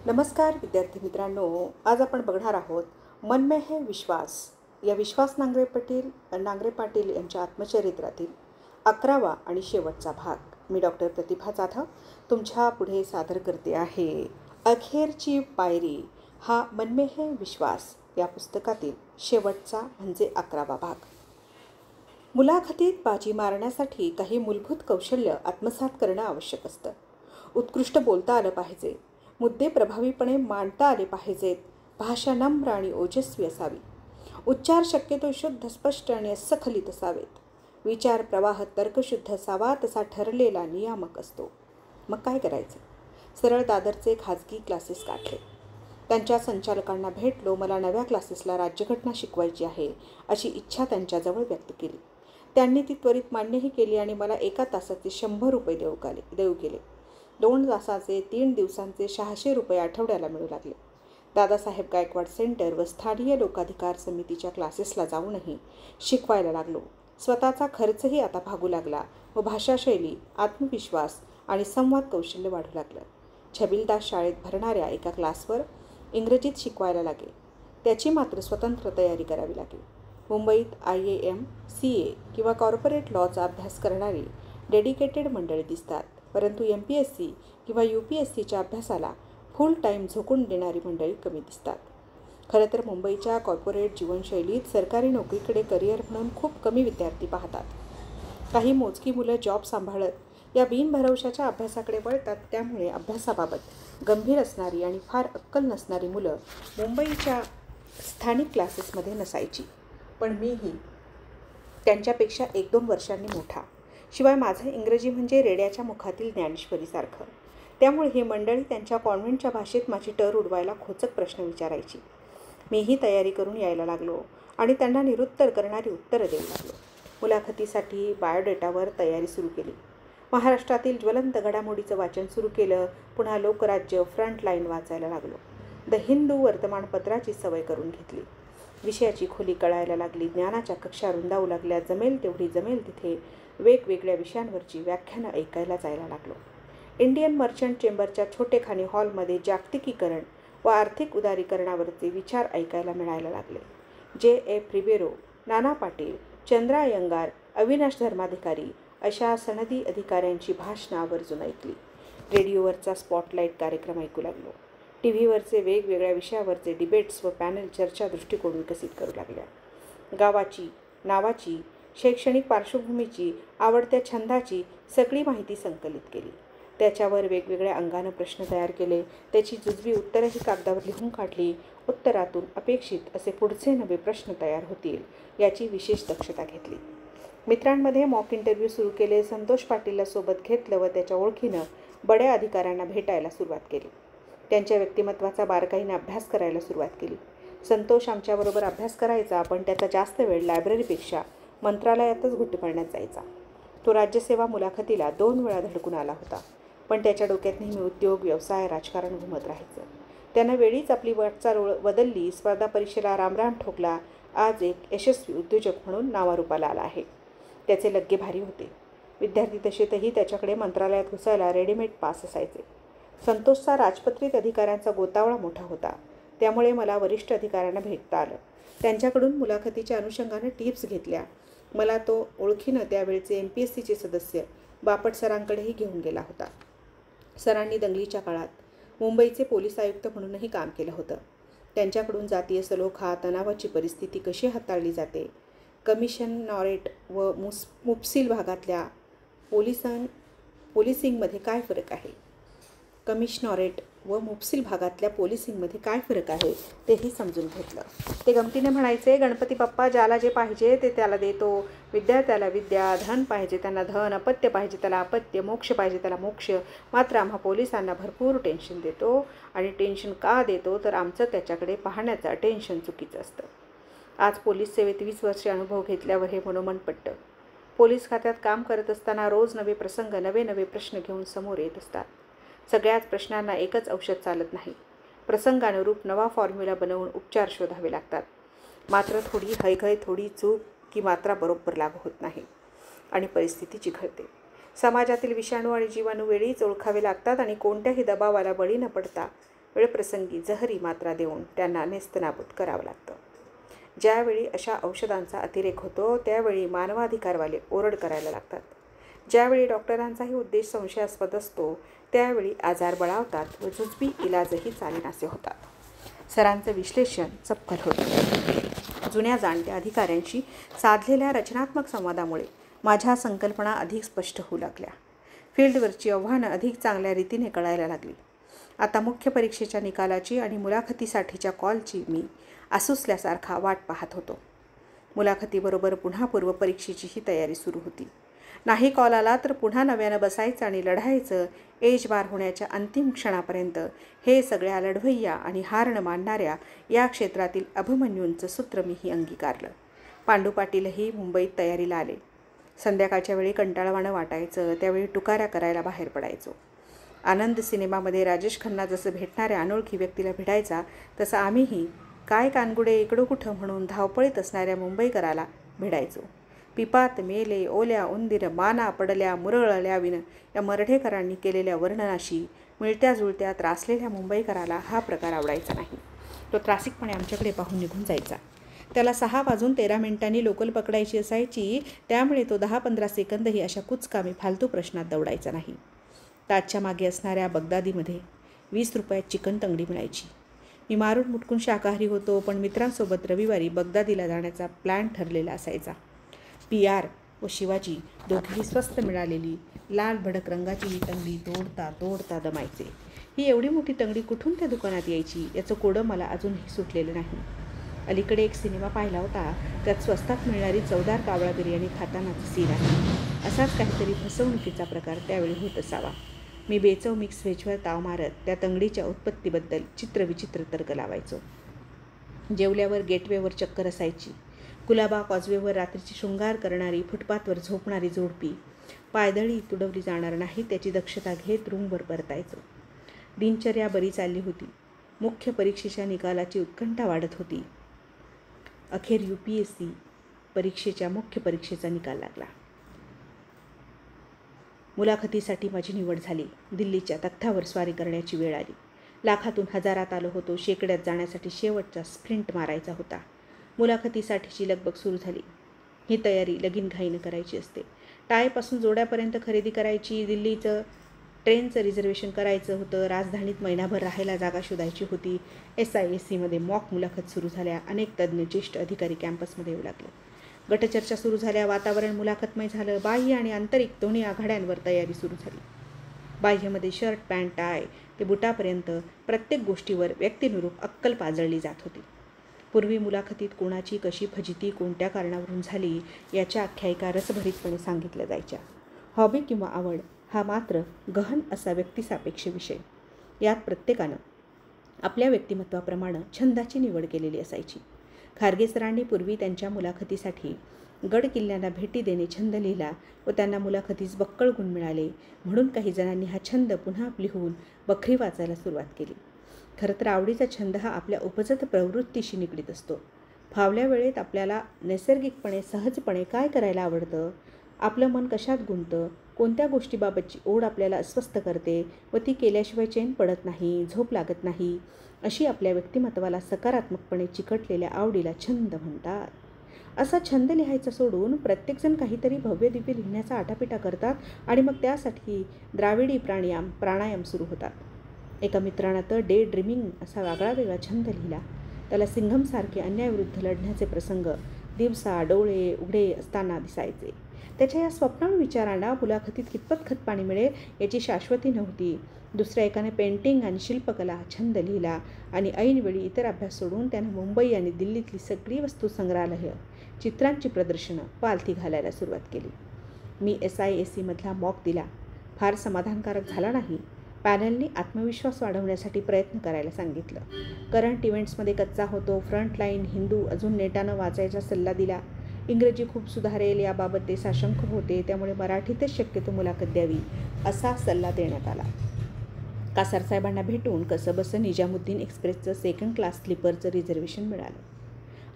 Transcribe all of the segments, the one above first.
नमस्कार विद्यार्थी मित्रांनो, आज आपण बघणार आहोत मन में है विश्वास या विश्वास नांगरे पाटील यांच्या आत्मचरित्रातील 11वा आणि शेवटचा भाग. मी डॉक्टर प्रतिभा जाधव तुमच्या पुढे सादर करते आहे. अखेरची पायरी हा मन में है विश्वास या पुस्तकातील शेवटचा म्हणजे 11वा भाग. मुलाखतीत बाजी मारण्यासाठी काही मूलभूत कौशल्य आत्मसात करणं आवश्यक असतं. उत्कृष्ट बोलता आलं पाहिजे, मुद्दे प्रभावीपणे मांडता आले पाहिजेत, भाषा नम्र आणि ओजस्वी असावी, उच्चार शक्यतो शुद्ध, स्पष्ट आणि अस्खलित असावेत, विचार प्रवाह तर्कशुद्ध असावा तसा ठरलेला नियामक असतो. मग काय करायचं? सरळ दादरचे खाजगी क्लासेस काढले. त्यांच्या संचालकांना भेटलो. मला नव्या क्लासेसला राज्यघटना शिकवायची आहे अशी इच्छा त्यांच्याजवळ व्यक्त केली. त्यांनी ती त्वरित मान्यही केली आणि मला 1 तासाचे 100 रुपये देऊ केले. 2 तासाचे 3 दिवसांचे 600 रुपये आठवड्याला मिळू लागले. दादासाहेब गायकवाड सेंटर व स्थानीय लोकाधिकार समितीच्या क्लासेसला जाऊनही शिकवायला लागलो. स्वतःचा खर्चही आता भागू लागला व भाषाशैली, आत्मविश्वास आणि संवाद कौशल्य वाढू लागलं. छबिलदास शाळेत भरणाऱ्या एका क्लासवर इंग्रजीत शिकवायला लागले. त्याची मात्र स्वतंत्र तयारी करावी लागली. मुंबईत IAM, CA किंवा कॉर्पोरेट लॉचा अभ्यास करणारी डेडिकेटेड मंडळी दिसतात, परंतु MPSC किंवा UPSCच्या अभ्यासाला फुल टाईम झोकून देणारी मंडळी कमी दिसतात. खरं तर मुंबईच्या कॉर्पोरेट जीवनशैलीत सरकारी नोकरीकडे करिअर म्हणून खूप कमी विद्यार्थी पाहतात. काही मोजकी मुलं जॉब सांभाळत या बिनभरवशाच्या अभ्यासाकडे वळतात. त्यामुळे अभ्यासाबाबत गंभीर असणारी आणि फार अक्कल नसणारी मुलं मुंबईच्या स्थानिक क्लासेसमध्ये नसायची. पण मीही त्यांच्यापेक्षा 1-2 वर्षांनी मोठा. शिवाय माझं इंग्रजी म्हणजे रेड्याच्या मुखातील ज्ञानेश्वरीसारखं. त्यामुळे ही मंडळी त्यांच्या कॉन्व्हेंटच्या भाषेत माझी टर उडवायला खोचक प्रश्न विचारायची. मीही तयारी करून यायला लागलो आणि त्यांना निरुत्तर करणारी उत्तरं देऊ लागलो. मुलाखतीसाठी बायोडेटावर तयारी सुरू केली. महाराष्ट्रातील ज्वलंत घडामोडीचं वाचन सुरू केलं. पुन्हा लोकराज्य, फ्रंटलाईन वाचायला लागलो. द हिंदू वर्तमानपत्राची सवय करून घेतली. विषयाची खोली कळायला लागली. ज्ञानाच्या कक्षा रुंदावू लागल्या. जमेल तिथे वेगवेगळ्या विषयांवरची व्याख्यानं ऐकायला जायला लागलो. इंडियन मर्चंट चेंबरच्या छोटेखानी हॉलमध्ये जागतिकीकरण व आर्थिक उदारीकरणावरचे विचार ऐकायला मिळायला लागले. J.F. रिबेरो, नाना पाटील, चंद्रा अय्यंगार, अविनाश धर्माधिकारी अशा सनदी अधिकाऱ्यांची भाषणं आवर्जून ऐकली. रेडिओवरचा स्पॉटलाईट कार्यक्रम ऐकू लागलो. TV वरचे वेगवेगळ्या विषयावरचे डिबेट्स व पॅनल चर्चा दृष्टिकोन विकसित करू लागल्या. गावाची, नावाची, शैक्षणिक पार्श्वभूमीची, आवडत्या छंदाची सगळी माहिती संकलित केली. त्याच्यावर वेगवेगळ्या अंगानं प्रश्न तयार केले. त्याची जुजवी उत्तरंही कागदावर लिहून काढली. उत्तरातून अपेक्षित असे पुढचे नवे प्रश्न तयार होतील याची विशेष दक्षता घेतली. मित्रांमध्ये मॉक इंटरव्ह्यू सुरू केले. संतोष पाटीलला सोबत घेतलं व त्याच्या ओळखीनं बड्या अधिकाऱ्यांना भेटायला सुरुवात केली. त्यांच्या व्यक्तिमत्वाचा बारकाईने अभ्यास करायला सुरुवात केली. संतोष आमच्याबरोबर अभ्यास करायचा, पण त्याचा जास्त वेळ लायब्ररीपेक्षा मंत्रालयातच घुटमळण्यात जायचा. तो राज्यसेवा मुलाखतीला 2 वेळा धडकून आला होता, पण त्याच्या डोक्यात नेहमी उद्योग, व्यवसाय, राजकारण घुमत राहायचं. त्यानं वेळीच आपली वाटचाल बदलली. स्पर्धा परीक्षेला रामराम ठोकला. आज एक यशस्वी उद्योजक म्हणून नावारूपाला आला आहे. त्याचे लग्गे भारी होते. विद्यार्थी दशेतही त्याच्याकडे मंत्रालयात घुसायला रेडीमेड पास असायचे. संतोषचा राजपत्रित अधिकाऱ्यांचा गोतावळा मोठा होता. त्यामुळे मला वरिष्ठ अधिकाऱ्यांना भेटता आलं. त्यांच्याकडून मुलाखतीच्या अनुषंगाने टिप्स घेतल्या. मला तो ओळखीनं त्यावेळचे MPSCचे सदस्य बापट सरांकडेही घेऊन गेला होता. सरांनी दंगलीच्या काळात मुंबईचे पोलीस आयुक्त म्हणूनही काम केलं होतं. त्यांच्याकडून जातीय सलोखा, तणावाची परिस्थिती कशी हाताळली जाते, कमिशनरेट व मुफसील भागातल्या पोलिसिंगमध्ये काय फरक आहे, तेही समजून घेतलं. ते गमतीने म्हणायचे, गणपती बाप्पा ज्याला जे पाहिजे ते त्याला देतो. विद्या त्याला विद्या, धन पाहिजे त्यांना धन, अपत्य पाहिजे त्याला अपत्य, मोक्ष पाहिजे त्याला मोक्ष. मात्र आम्हा पोलिसांना भरपूर टेन्शन देतो. आणि टेन्शन का देतो तर आमचं त्याच्याकडे पाहण्याचं टेन्शन चुकीचं असतं. आज पोलीस सेवेत 20 वर्षे अनुभव घेतल्यावर हे मनोमन पटतं. पोलीस खात्यात काम करत असताना रोज नवे प्रसंग, नवे प्रश्न घेऊन समोर येत असतात. सगळ्याच प्रश्नांना एकच औषध चालत नाही. प्रसंगानुरूप नवा फॉर्म्युला बनवून उपचार शोधावे लागतात. मात्र थोडी हयगय, थोडी चूक की मात्रा बरोबर लागू होत नाही आणि परिस्थिती चिघळते. समाजातील विषाणू आणि जीवाणू वेळीच ओळखावे लागतात आणि कोणत्याही दबावाला बळी न पडता वेळप्रसंगी जहरी मात्रा देऊन त्यांना नेस्तनाबूत करावं लागतं. ज्यावेळी अशा औषधांचा अतिरेक होतो त्यावेळी मानवाधिकारवाले ओरड करायला लागतात. ज्यावेळी डॉक्टरांचाही उद्देश संशयास्पद असतो त्यावेळी आजार बळावतात व जुजबी इलाजही चालेनासे होतात. सरांचं विश्लेषण चपखल होतं. जुन्या जाणत्या अधिकाऱ्यांशी साधलेल्या रचनात्मक संवादामुळे माझ्या संकल्पना अधिक स्पष्ट होऊ लागल्या. फील्डवरची आव्हानं अधिक चांगल्या रीतीने कळायला लागली. आता मुख्य परीक्षेच्या निकालाची आणि मुलाखतीसाठीच्या कॉलची मी आसुसल्यासारखा वाट पाहत होतो. मुलाखतीबरोबर पुन्हा पूर्वपरीक्षेचीही तयारी सुरू होती. नाही कॉल आला तर पुन्हा नव्यानं बसायचं आणि लढायचं. एज बार होण्याच्या अंतिम क्षणापर्यंत हे सगळ्या लढवय्या आणि हार न मानणाऱ्या या क्षेत्रातील अभिमन्यूंचं सूत्र मीही अंगीकारलं. पांडू पाटीलही मुंबईत तयारीला आले. संध्याकाळच्या वेळी कंटाळवाणं वाटायचं त्यावेळी टुकाऱ्या करायला बाहेर पडायचो. आनंद सिनेमामध्ये राजेश खन्ना जसं भेटणाऱ्या अनोळखी व्यक्तीला भिडायचा तसं आम्हीही काय कानगुडे इकडं कुठं म्हणून धावपळीत असणाऱ्या मुंबईकराला भिडायचो. पिपात मेले ओल्या उंदीर माना पडल्या मुरळल्या विन या मर्ढेकरांनी केलेल्या वर्णनाशी मिळत्या जुळत्या त्रासलेल्या मुंबईकराला हा प्रकार आवडायचा नाही. तो त्रासिकपणे आमच्याकडे पाहून निघून जायचा. त्याला 6:13 लोकल पकडायची असायची त्यामुळे तो 10-15 सेकंदही अशा कुचकामी फालतू प्रश्नात दौडायचा नाही. ताजच्या मागे असणाऱ्या बगदादीमध्ये 20 रुपयात चिकन तंगडी मिळायची. मी मारून मुटकून शाकाहारी होतो पण मित्रांसोबत रविवारी बगदादीला जाण्याचा प्लॅन ठरलेला असायचा. PR व शिवाजी दोघेही स्वस्त मिळालेली लाल भडक रंगाची ही तंगडी तोडता तोडता दमायचे. ही एवढी मोठी तंगडी कुठून त्या दुकानात यायची याचं कोडं मला अजूनही सुटलेलं नाही. अलीकडे एक सिनेमा पाहिला होता. त्यात स्वस्तात मिळणारी चवदार कावळा बिर्याणी खातानाचा सीन आहे. असाच काहीतरी फसवणुकीचा प्रकार त्यावेळी होत असावा. मी बेचव मिक्स व्हेजवर ताव मारत त्या तंगडीच्या उत्पत्तीबद्दल चित्रविचित्र तर्क लावायचो. जेवल्यावर गेटवेवर चक्कर असायची. कुलाबा कॉजवेवर रात्रीची शृंगार करणारी फुटपाथवर झोपणारी जोडपी पायदळी तुडवली जाणार नाही त्याची दक्षता घेत रूमवर परतायचो. दिनचर्या बरी चालली होती. मुख्य परीक्षेच्या निकालाची उत्कंठा वाढत होती. अखेर UPSC परीक्षेच्या मुख्य परीक्षेचा निकाल लागला. मुलाखतीसाठी माझी निवड झाली. दिल्लीच्या तख्तावर स्वारी करण्याची वेळ आली. लाखातून हजारात आलो होतो. शेकड्यात जाण्यासाठी शेवटचा स्प्रिंट मारायचा होता. मुलाखतीसाठीची लगबग सुरू झाली. ही तयारी लगीनघाईनं करायची असते. टायपासून जोड्यापर्यंत खरेदी करायची. दिल्लीचं ट्रेनचं रिझर्वेशन करायचं होतं. राजधानीत महिनाभर राहायला जागा शोधायची होती. SISCमध्ये मॉक मुलाखत सुरू झाल्या. अनेक तज्ज्ञ ज्येष्ठ अधिकारी कॅम्पसमध्ये येऊ लागले. गटचर्चा सुरू झाल्या. वातावरण मुलाखतमय झालं. बाह्य आणि आंतरिक दोन्ही आघाड्यांवर तयारी सुरू झाली. बाह्यमध्ये शर्ट पॅन्ट टाय ते बुटापर्यंत प्रत्येक गोष्टीवर व्यक्तिनिरूप अक्कल पाजळली जात होती. पूर्वी मुलाखतीत कोणाची कशी फजिती कोणत्या कारणावरून झाली याच्या आख्यायिका रसभरीतपणे सांगितल्या जायच्या. हॉबी किंवा आवड हा मात्र गहन असा व्यक्तिसापेक्ष विषय. यात प्रत्येकानं आपल्या व्यक्तिमत्वाप्रमाणे छंदाची निवड केलेली असायची. खारगे सरांनी पूर्वी त्यांच्या मुलाखतीसाठी गड किल्ल्यांना भेटी देणे छंद लिहिला व त्यांना मुलाखतीस बक्कळ गुण मिळाले म्हणून काही जणांनी हा छंद पुन्हा लिहून बखरी वाचायला सुरुवात केली. खरं तर आवडीचा छंद हा आपल्या उपजत प्रवृत्तीशी निगडीत असतो. फावल्या वेळेत आपल्याला नैसर्गिकपणे सहजपणे काय करायला आवडतं, आपलं मन कशात गुंततं, कोणत्या गोष्टीबाबतची ओढ आपल्याला अस्वस्थ करते व ती केल्याशिवाय चैन पडत नाही, झोप लागत नाही, अशी आपल्या व्यक्तिमत्वाला सकारात्मकपणे चिकटलेल्या आवडीला छंद म्हणतात. असा छंद लिहायचा सोडून प्रत्येकजण काहीतरी भव्यदिव्य लिहिण्याचा आटापिटा करतात आणि मग त्यासाठी द्राविडी प्राणायाम सुरू होतात. एका मित्रानं तर डे ड्रीमिंग असा वेगळा छंद लिहिला. त्याला सिंघमसारखे अन्यायाविरुद्ध लढण्याचे प्रसंग दिवसा डोळे उघडे असताना दिसायचे. त्याच्या या स्वप्नाळू विचारांना मुलाखतीत कितपत खतपाणी मिळेल याची शाश्वती नव्हती. दुसऱ्या एकाने पेंटिंग आणि शिल्पकला हा छंद लिहिला आणि ऐनवेळी इतर अभ्यास सोडून त्यानं मुंबई आणि दिल्लीतली सगळी वस्तू संग्रहालय चित्रांची प्रदर्शनं पालथी घालायला सुरुवात केली. मी SISCमधला मॉक दिला. फार समाधानकारक झाला नाही. पॅनलनी आत्मविश्वास वाढवण्यासाठी प्रयत्न करायला सांगितलं. करंट इव्हेंट्समध्ये कच्चा होतो. फ्रंटलाईन हिंदू अजून नेटानं वाचायचा सल्ला दिला. इंग्रजी खूप सुधारेल याबाबत ते साशंक होते त्यामुळे मराठीतच शक्यतो मुलाखत द्यावी असा सल्ला देण्यात आला. कासारसाहेबांना भेटून कसंबसं निजामुद्दीन एक्सप्रेसचं सेकंड क्लास स्लीपरचं रिझर्वेशन मिळालं.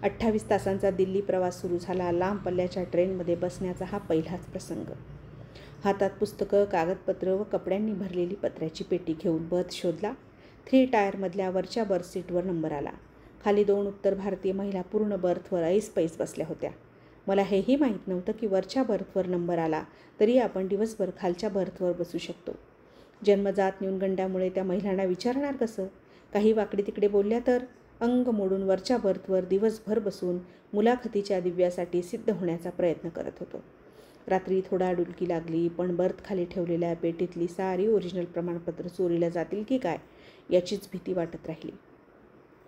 28 तासांचा दिल्ली प्रवास सुरू झाला. लांब पल्ल्याच्या ट्रेनमध्ये बसण्याचा हा पहिलाच प्रसंग. हातात पुस्तकं, कागदपत्र व कपड्यांनी भरलेली पत्र्याची पेटी घेऊन बर्थ शोधला. 3 टायरमधल्या वरच्या बर्थ सीटवर नंबर आला. खाली 2 उत्तर भारतीय महिला पूर्ण बर्थवर ऐसपैस बसल्या होत्या. मला हेही माहीत नव्हतं की वरच्या बर्थवर नंबर आला तरी आपण दिवसभर खालच्या बर्थवर बसू शकतो. जन्मजात न्यूनगंडामुळे त्या महिलांना विचारणार कसं? काही वाकडे तिकडे बोलल्या तर अंग मोडून वरच्या बर्थवर दिवसभर बसून मुलाखतीच्या दिव्यासाठी सिद्ध होण्याचा प्रयत्न करत होतो. रात्री थोडा डुलकी लागली, पण बर्थ खाली ठेवलेल्या पेटीतली सारी ओरिजिनल प्रमाणपत्र चोरीला जातील की काय याचीच भीती वाटत राहिली.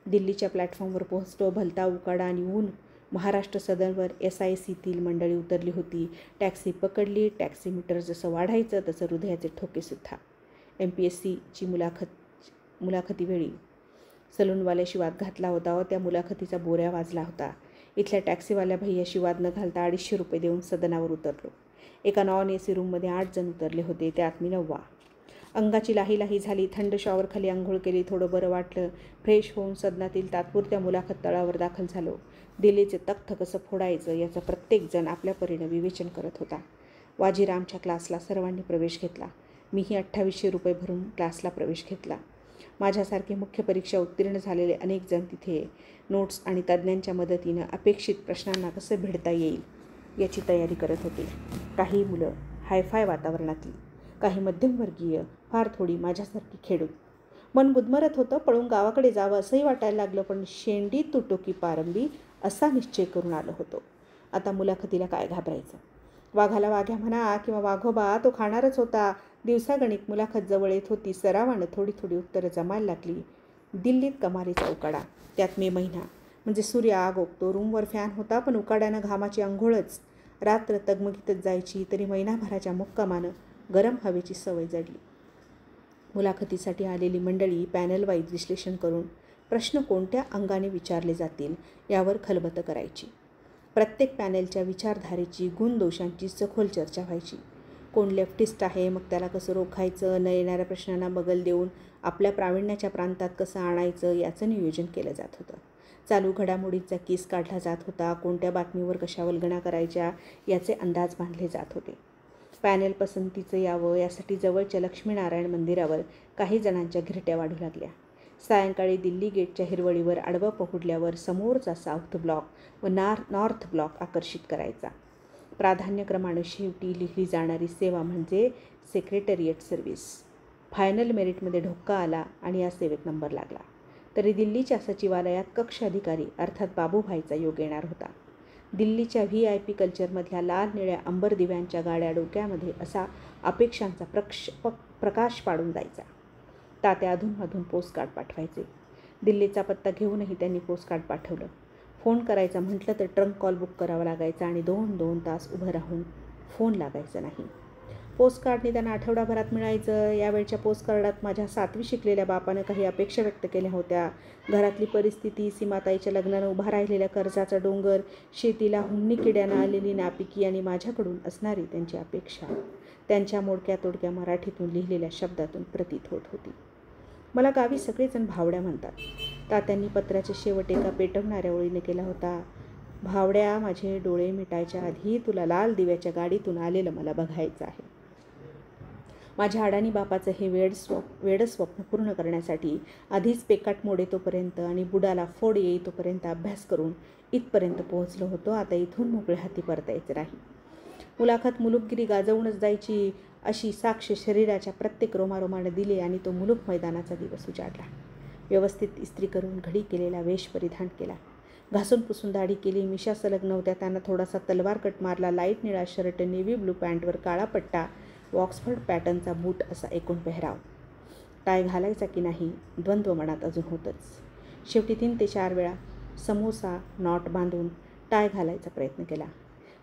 दिल्लीच्या प्लॅटफॉर्मवर पोहोचलो. भलता उकाडा आणि ऊन. महाराष्ट्र सदनवर SICतील मंडळी उतरली होती. टॅक्सी पकडली. टॅक्सी मीटर जसं वाढायचं तसं हृदयाचे ठोकेसुद्धा. MPSCची मुलाखतीवेळी सलूनवाल्याशी वाद घातला होता व त्या मुलाखतीचा बोऱ्या वाजला होता. इथल्या टॅक्सीवाल्या भैयाशी वाद न घालता 250 रुपये देऊन सदनावर उतरलो. एका नॉन AC रूममध्ये 8 जण उतरले होते, त्यात मी 9वा. अंगाची लाही झाली. थंड शॉवरखाली आंघोळ केली. थोडं बरं वाटलं. फ्रेश होऊन सदनातील तात्पुरत्या मुलाखत तळावर दाखल झालो. दिल्लीचे तख्त कसं फोडायचं याचं प्रत्येकजण आपल्या परीनं विवेचन करत होता. वाजीरामच्या क्लासला सर्वांनी प्रवेश घेतला. मीही 2800 रुपये भरून क्लासला प्रवेश घेतला. माझ्यासारखे मुख्य परीक्षा उत्तीर्ण झालेले अनेक जण तिथे नोट्स आणि तज्ज्ञांच्या मदतीनं अपेक्षित प्रश्नांना कसं भिडता येईल याची तयारी करत होते. काही मुलं हायफाय वातावरणातली, काही मध्यमवर्गीय, फार थोडी माझ्यासारखी खेडूत. मन गुदमरत होतं. पळून गावाकडे जावं असंही वाटायला लागलं, पण शेंडी तुटो की पारंबी असा निश्चय करून आलो होतो. आता मुलाखतीला काय घाबरायचं? वाघाला वाघ्या म्हणा किंवा वाघोबा तो खाणारच होता. दिवसागणिक मुलाखत जवळ येत होती. सरावानं थोडी थोडी उत्तरं जमायला लागली. दिल्लीत कमालीचा उकाडा, त्यात मे महिना, म्हणजे सूर्य आग ओकतो. रूमवर फॅन होता, पण उकाड्यानं घामाची अंघोळच. रात्र तगमगीतच जायची तरी महिनाभराच्या मुक्कामानं गरम हवेची सवय जडली. मुलाखतीसाठी आलेली मंडळी पॅनल वाईज विश्लेषण करून प्रश्न कोणत्या अंगाने विचारले जातील यावर खलबतं करायची. प्रत्येक पॅनेलच्या विचारधारेची, गुणदोषांची सखोल चर्चा व्हायची. कोण लेफ्टिस्ट आहे, मग त्याला कसं रोखायचं, न येणाऱ्या प्रश्नांना बगल देऊन आपल्या प्रावीण्याच्या प्रांतात कसं आणायचं याचं नियोजन केलं जात होतं. चालू घडामोडींचा केस काढला जात होता. कोणत्या बातमीवर कशा वल्गणा करायच्या याचे अंदाज बांधले जात होते. पॅनेल पसंतीचं यावं यासाठी जवळच्या लक्ष्मीनारायण मंदिरावर काही जणांच्या घिरट्या वाढू लागल्या. सायंकाळी दिल्ली गेटच्या हिरवळीवर आडवं पहुडल्यावर समोरचा साऊथ ब्लॉक व नॉर्थ ब्लॉक आकर्षित करायचा. प्राधान्यक्रमानं शेवटी लिहिली जाणारी सेवा म्हणजे सेक्रेटरिएट सर्व्हिस. फायनल मेरिटमध्ये ढोका आला आणि या सेवेत नंबर लागला तरी दिल्लीच्या सचिवालयात कक्ष अधिकारी अर्थात बाबूभाईचा योग येणार होता. दिल्लीच्या VIP कल्चरमधल्या लाल निळ्या अंबर दिव्यांच्या गाड्या डोक्यामध्ये असा अपेक्षांचा प्रकाश पाडून जायचा. तात्या अधूनमधून पोस्टकार्ड पाठवायचे. दिल्लीचा पत्ता घेऊनही त्यांनी पोस्टकार्ड पाठवलं. फोन करायचा म्हटलं तर ट्रंक कॉल बुक करावा लागायचा आणि 2-2 तास उभं राहून फोन लागायचा नाही. पोस्टकार्डने त्यांना आठवडाभरात मिळायचं. यावेळच्या पोस्टकार्डात माझ्या 7वी शिकलेल्या बापानं काही अपेक्षा व्यक्त केल्या होत्या. घरातली परिस्थिती, सीमाताईच्या लग्नानं उभा राहिलेल्या कर्जाचा डोंगर, शेतीला हुन्नी किड्यानं आलेली नापिकी आणि माझ्याकडून असणारी त्यांची अपेक्षा त्यांच्या मोडक्या तोडक्या मराठीतून लिहिलेल्या शब्दातून प्रतीत होत होती. मला गावी सगळेजण भावड्या म्हणतात. तात्यांनी पत्राचे शेवट एका पेटवणाऱ्या ओळीने केला होता. भावड्या, माझे डोळे मिटायच्या आधी तुला लाल दिव्याच्या गाडीतून आलेलं मला बघायचं आहे. माझ्या अडाणी बापाचं हे वेडं स्वप्न पूर्ण करण्यासाठी आधीच पेकाट मोड येतोपर्यंत आणि बुडाला फोड येईतोपर्यंत अभ्यास करून इथपर्यंत पोहोचलो होतो. आता इथून मोकळ्या हाती परतायचं नाही. मुलाखत मुलुकगिरी गाजवूनच जायची अशी साक्ष शरीराच्या प्रत्येक रोमारोमानं दिली आणि तो मुलूक मैदानाचा दिवस उजाडला. व्यवस्थित इस्त्री करून घडी केलेला वेश परिधान केला. घासून पुसून दाढी केली. मिशा सलग नव्हत्या, त्यांना थोडासा तलवार कट मारला. लाईट निळा शर्ट, नेव्ही ब्लू पॅन्टवर काळा पट्टा, ऑक्सफर्ड पॅटर्नचा बूट असा एकूण पेहराव. टाय घालायचा की नाही द्वंद्व मनात अजून होतच. शेवटी 3 ते 4 वेळा समोसा नॉट बांधून टाय घालायचा प्रयत्न केला.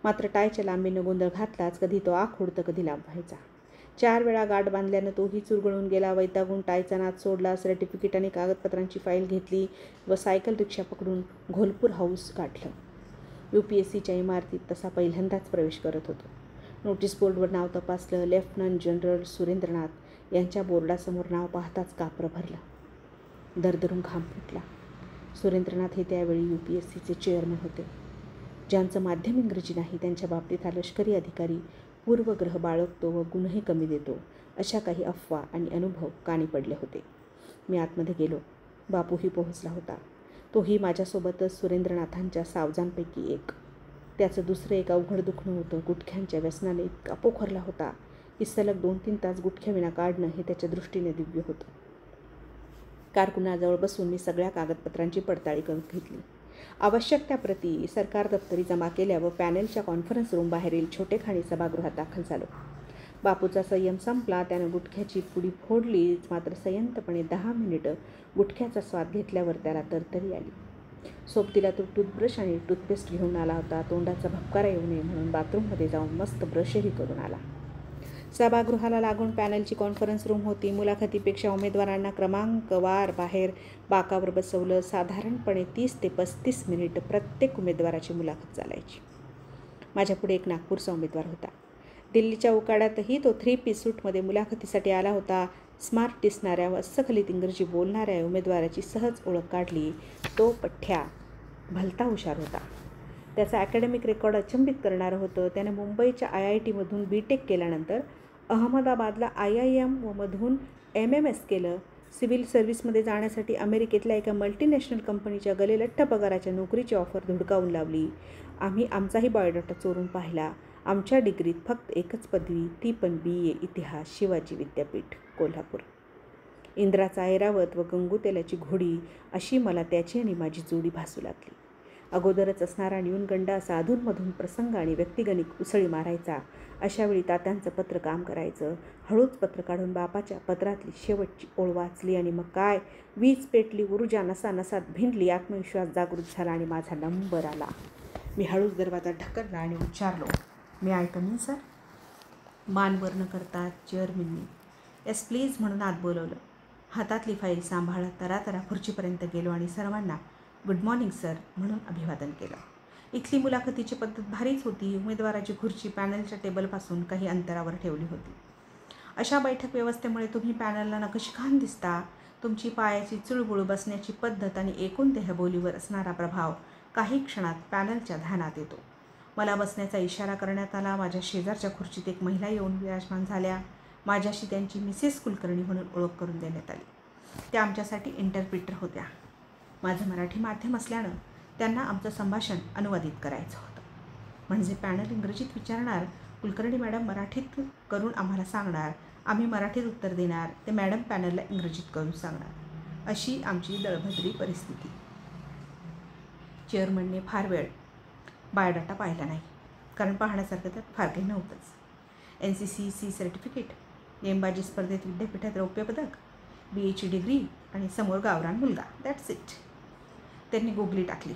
मात्र टायच्या लांबीनं गोंधळ घातलाच. कधी तो आख उडतं, कधी लांब व्हायचा. 4 वेळा गाठ बांधल्यानं तोही चुरगळून गेला. वैतागून टायचा नाद सोडला. सर्टिफिकेट आणि कागदपत्रांची फाईल घेतली व सायकल रिक्षा पकडून घोलपूर हाऊस गाठलं. UPSCच्या इमारतीत तसा पहिल्यांदाच प्रवेश करत होतो. नोटीस बोर्डवर नाव तपासलं. लेफ्टनंट जनरल सुरेंद्रनाथ यांच्या बोर्डासमोर नाव पाहताच कापरं भरलं. दरदरून घाम फुटला. सुरेंद्रनाथ हे त्यावेळी UPSCचे चेअरमन होते. ज्यांचं माध्यम इंग्रजी नाही त्यांच्या बाबतीत हा लष्करी अधिकारी पूर्वग्रह बाळगतो व गुणही कमी देतो अशा काही अफवा आणि अनुभव कानी पडले होते. मी आतमध्ये गेलो. बापूही पोहोचला होता. तोही माझ्यासोबतच सुरेंद्रनाथांच्या सावजांपैकी एक. त्याचं दुसरं एक अवघड दुखणं होतं. गुटख्यांच्या व्यसनाने इतका पोखरला होता की सलग 2-3 तास गुटख्याविना काढणं हे त्याच्या दृष्टीने दिव्य होतं. कारकुनाजवळ बसून मी सगळ्या कागदपत्रांची पडताळी करून घेतली. आवश्यक त्या प्रती सरकार दप्तरी जमा केल्या व पॅनेलच्या कॉन्फरन्स रूम बाहेरील छोटेखानी सभागृहात दाखल झालो. बापूचा संयम संपला. त्यानं गुटख्याची पुडी फोडलीच, मात्र संयंतपणे 10 मिनिटं गुटख्याचा स्वाद घेतल्यावर त्याला तरतरी आली. सोबतीला तो टूथब्रश आणि टूथपेस्ट घेऊन आला होता. तोंडाचा भपकारा येऊ नये म्हणून बाथरूममध्ये जाऊन मस्त ब्रशही करून आला. सभागृहाला लागून पॅनलची कॉन्फरन्स रूम होती. मुलाखतीपेक्षा उमेदवारांना क्रमांकवार बाहेर बाकावर बसवलं. साधारणपणे 30 ते 35 मिनिटं प्रत्येक उमेदवाराची मुलाखत चालायची. माझ्यापुढे एक नागपूरचा उमेदवार होता. दिल्लीच्या उकाड्यातही तो 3 पीस सूटमध्ये मुलाखतीसाठी आला होता. स्मार्ट दिसणाऱ्या व अस्सखलीत इंग्रजी बोलणाऱ्या उमेदवाराची सहज ओळख काढली. तो पठ्ठ्या भलता हुशार होता. त्याचा अकॅडमिक रेकॉर्ड अचंबित करणारं होतं. त्याने मुंबईच्या IIT-मधून BTech केल्यानंतर अहमदाबादला IIM व मधून MMS केलं. सिव्हिल सर्व्हिसमध्ये जाण्यासाठी अमेरिकेतल्या एका मल्टीनॅशनल कंपनीच्या गलेलठ्ठ पगाराच्या नोकरीची ऑफर धुडकावून लावली. आम्ही आमचाही बायोडाटा चोरून पाहिला. आमच्या डिग्रीत फक्त एकच पदवी, ती पण BA इतिहास, शिवाजी विद्यापीठ, कोल्हापूर. इंद्राचा ऐरावत व गंगूतेलाची घोडी अशी मला त्याची आणि माझी जोडी भासू लागली. अगोदरच असणारा न्यूनगंड असा अधूनमधून प्रसंग आणि व्यक्तिगणिक उसळी मारायचा. अशावेळी तात्यांचं पत्र काम करायचं. हळूच पत्र काढून बापाच्या पत्रातली शेवटची ओळ वाचली आणि मग काय, वीज पेटली, ऊर्जा नसानसात भिनली, आत्मविश्वास जागृत झाला आणि माझा नंबर आला. मी हळूच दरवाजा ढकलला आणि उच्चारलो, "मे आय कम इन सर?" मान वर न करता चेअरमननी "येस प्लीज" म्हणून आत बोलवलं. हातातली फाईल सांभाळत तरातरा खुर्चीपर्यंत गेलो आणि सर्वांना "गुड मॉर्निंग सर" म्हणून अभिवादन केलं. इथली मुलाखतीची पद्धत भारीच होती. उमेदवाराची खुर्ची पॅनलच्या टेबलपासून काही अंतरावर ठेवली होती. अशा बैठक व्यवस्थेमुळे तुम्ही पॅनलला नकशिकान दिसता. तुमची पायाची चुळबुळ, बसण्याची पद्धत आणि एकूण देहबोलीवर असणारा प्रभाव काही क्षणात पॅनलच्या ध्यानात येतो. मला बसण्याचा इशारा करण्यात आला. माझ्या शेजारच्या खुर्चीत एक महिला येऊन विराजमान झाल्या. माझ्याशी त्यांची मिसेस कुलकर्णी म्हणून ओळख करून देण्यात आली. त्या आमच्यासाठी इंटरप्रिटर होत्या. माझं मराठी माध्यम असल्यानं त्यांना आमचं संभाषण अनुवादित करायचं होतं. म्हणजे पॅनल इंग्रजीत विचारणार, कुलकर्णी मॅडम मराठीत करून आम्हाला सांगणार, आम्ही मराठीत उत्तर देणार, ते मॅडम पॅनलला इंग्रजीत करून सांगणार. अशी आमची दळभद्री परिस्थिती. चेअरमनने फार वेळ बायोडाटा पाहिला नाही, कारण पाहण्यासारखं त्यात फार काही नव्हतंच. NCCC सर्टिफिकेट, नेमबाजी स्पर्धेत विद्यापीठात रौप्य पदक, BAची डिग्री आणि समोर गावरान मुलगा, दॅट्स इट. त्यांनी गुगली टाकली.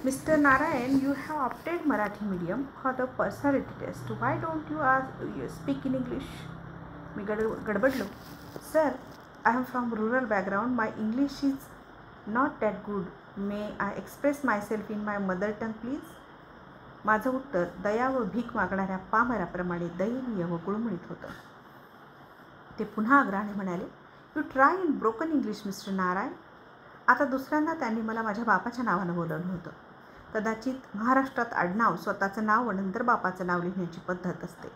"Mister Narayan, you have opted Marathi medium for the personality taste. Why don't you speak in English?" Me गडबडलो. "Sir, I am from rural background. My English is not that good. May I express myself in my mother tongue please?" माझं उत्तर दया व भीक मागणाऱ्या पामराप्रमाणे दयनीय व गुळमुळीत होतं. ते पुन्हा आग्रहाने म्हणाले, "you try in broken English mister Narayan." आता दुसऱ्यांदा त्यांनी मला माझ्या बापाच्या नावानं बोलवलं होतं. कदाचित महाराष्ट्रात आडनाव, स्वतःचं नाव व नंतर बापाचं नाव लिहिण्याची पद्धत असते.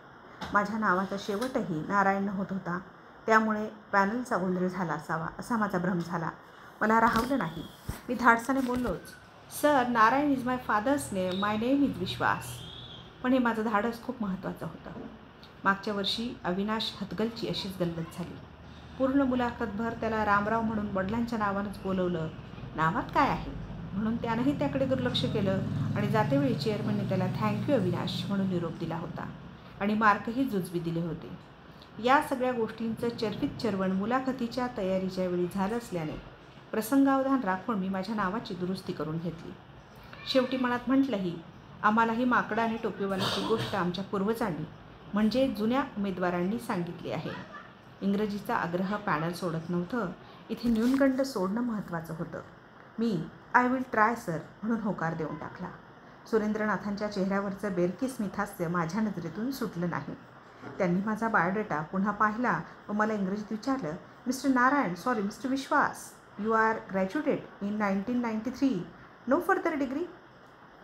माझ्या नावाचा शेवटही नारायण होत होता. त्यामुळे पॅनलचा गोंधळ झाला असावा असा माझा भ्रम झाला. मला राहवलं नाही. मी धाडसाने बोललोच, "sir, Narayan is my father's name. My name is विश्वास." पण हे माझं धाडस खूप महत्त्वाचं होतं. मागच्या वर्षी अविनाश हतगलची अशीच गल्लत झाली. पूर्ण मुलाखतभर त्याला रामराव म्हणून वडिलांच्या नावानंच बोलवलं. नावात काय आहे म्हणून त्यानंही त्याकडे दुर्लक्ष केलं आणि जातेवेळी चेअरमनने त्याला "थँक्यू अविनाश" म्हणून निरोप दिला होता आणि मार्कही जुजबी दिले होते. या सगळ्या गोष्टींचं चर्वित चर्वण मुलाखतीच्या तयारीच्या वेळी झालं असल्याने प्रसंगावधान राखून मी माझ्या नावाची दुरुस्ती करून घेतली. शेवटी मनात म्हटलंही, आम्हालाही माकडा आणि टोपीवाल्याची गोष्ट आमच्या पूर्वजांनी म्हणजे जुन्या उमेदवारांनी सांगितली आहे. इंग्रजीचा आग्रह पॅनल सोडत नव्हतं. इथे न्यूनगंड सोडणं महत्त्वाचं होतं. मी "आय विल ट्राय सर" म्हणून होकार देऊन टाकला. सुरेंद्रनाथांच्या चेहऱ्यावरचं बेरकी स्मितहास्य माझ्या नजरेतून सुटलं नाही. त्यांनी माझा बायोडेटा पुन्हा पाहिला व मला इंग्रजीत विचारलं, "mister Narayan, sorry mister Vishwas, you are graduated in 1993. No further degree?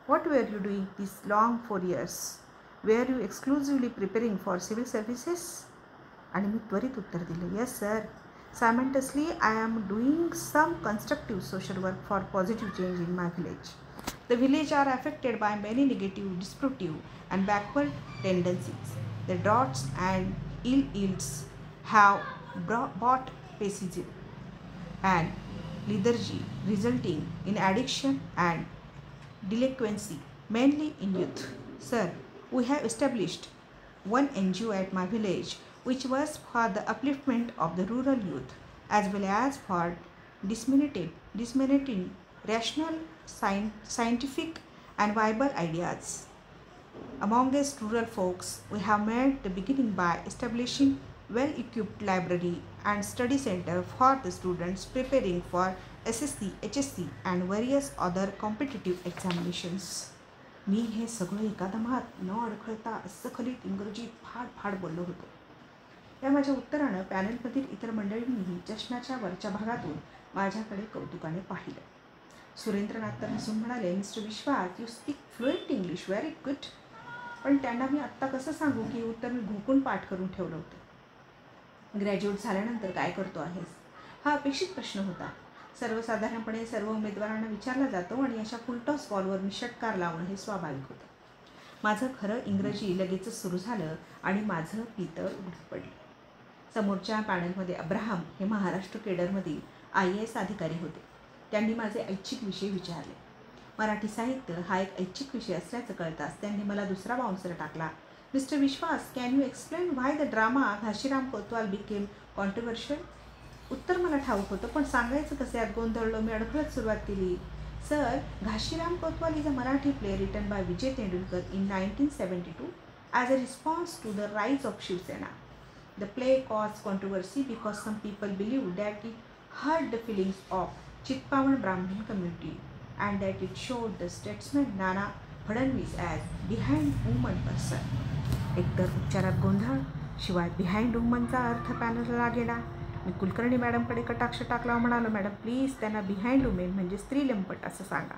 What were you doing these long 4 years? Were you exclusively preparing for civil services?" आणि मी त्वरित उत्तर दिलं, "yes sir, Simultaneously, I am doing some constructive social work for positive change in my village. The village are affected by many negative, disruptive, and backward tendencies. The droughts and ill yields have brought pessimism and lethargy, resulting in addiction and delinquency, mainly in youth. Sir, we have established one NGO at my village which was for the upliftment of the rural youth as well as for disseminating rational, scientific, and viable ideas. Amongst rural folks, we have made the beginning by establishing well-equipped library and study center for the students preparing for SSC, HSC and various other competitive examinations. मी हे सगळं एकादमात न अडखळता अस्सखलीत इंग्रजीत फाड बोललो होतो. या माझ्या उत्तरानं पॅनलमधील इतर मंडळींनीही चष्म्याच्या वरच्या भागातून माझ्याकडे कौतुकाने पाहिलं. सुरेंद्रनाथ तर हसून म्हणाले, mister Vishwas, you speak fluent English, very good. पण त्यांना मी आत्ता कसं सांगू की उत्तर मी घोकून पाठ करून ठेवलं होतं. ग्रॅज्युएट झाल्यानंतर काय करतो आहेस हा अपेक्षित प्रश्न होता. सर्वसाधारणपणे सर्व उमेदवारांना विचारला जातो आणि अशा फुलटॉस बॉलवर मी षटकार लावणं हे स्वाभाविक होतं. माझं खरं इंग्रजी लगेचच सुरू झालं आणि माझं पितळ उघड पडलं. समोरच्या पॅनलमध्ये अब्राहम हे महाराष्ट्र केडरमधील IAS अधिकारी होते. त्यांनी माझे ऐच्छिक विषय विचारले. मराठी साहित्य हा एक ऐच्छिक विषय असल्याचं कळताच त्यांनी मला दुसरा बाउन्सर टाकला. Mister Vishwas, can you explain why the drama Ghashiram Kotwal became controversial. उत्तर मला ठाऊक होतं, पण सांगायचं कसे यात गोंधळलो. मी अडखळत सुरुवात केली. Sir, Ghashiram Kotwal is a Marathi play written by Vijay Tendulkar in 1972 as a response to the rise of Shivsena. The play caused controversy because some people believed that it hurt the feelings of Chitpavan Brahmin community and that it showed the statesman Nana Fadnavis as behind woman person. एकतर उच्चारात गोंधळ, शिवाय behind वुमनचा अर्थ पॅनलला गेला. मी कुलकर्णी मॅडमकडे कटाक्ष टाकला. म्हणालो, madam please त्यांना बिहाइंड वुमेन म्हणजे स्त्रीलंपट असं सांगा.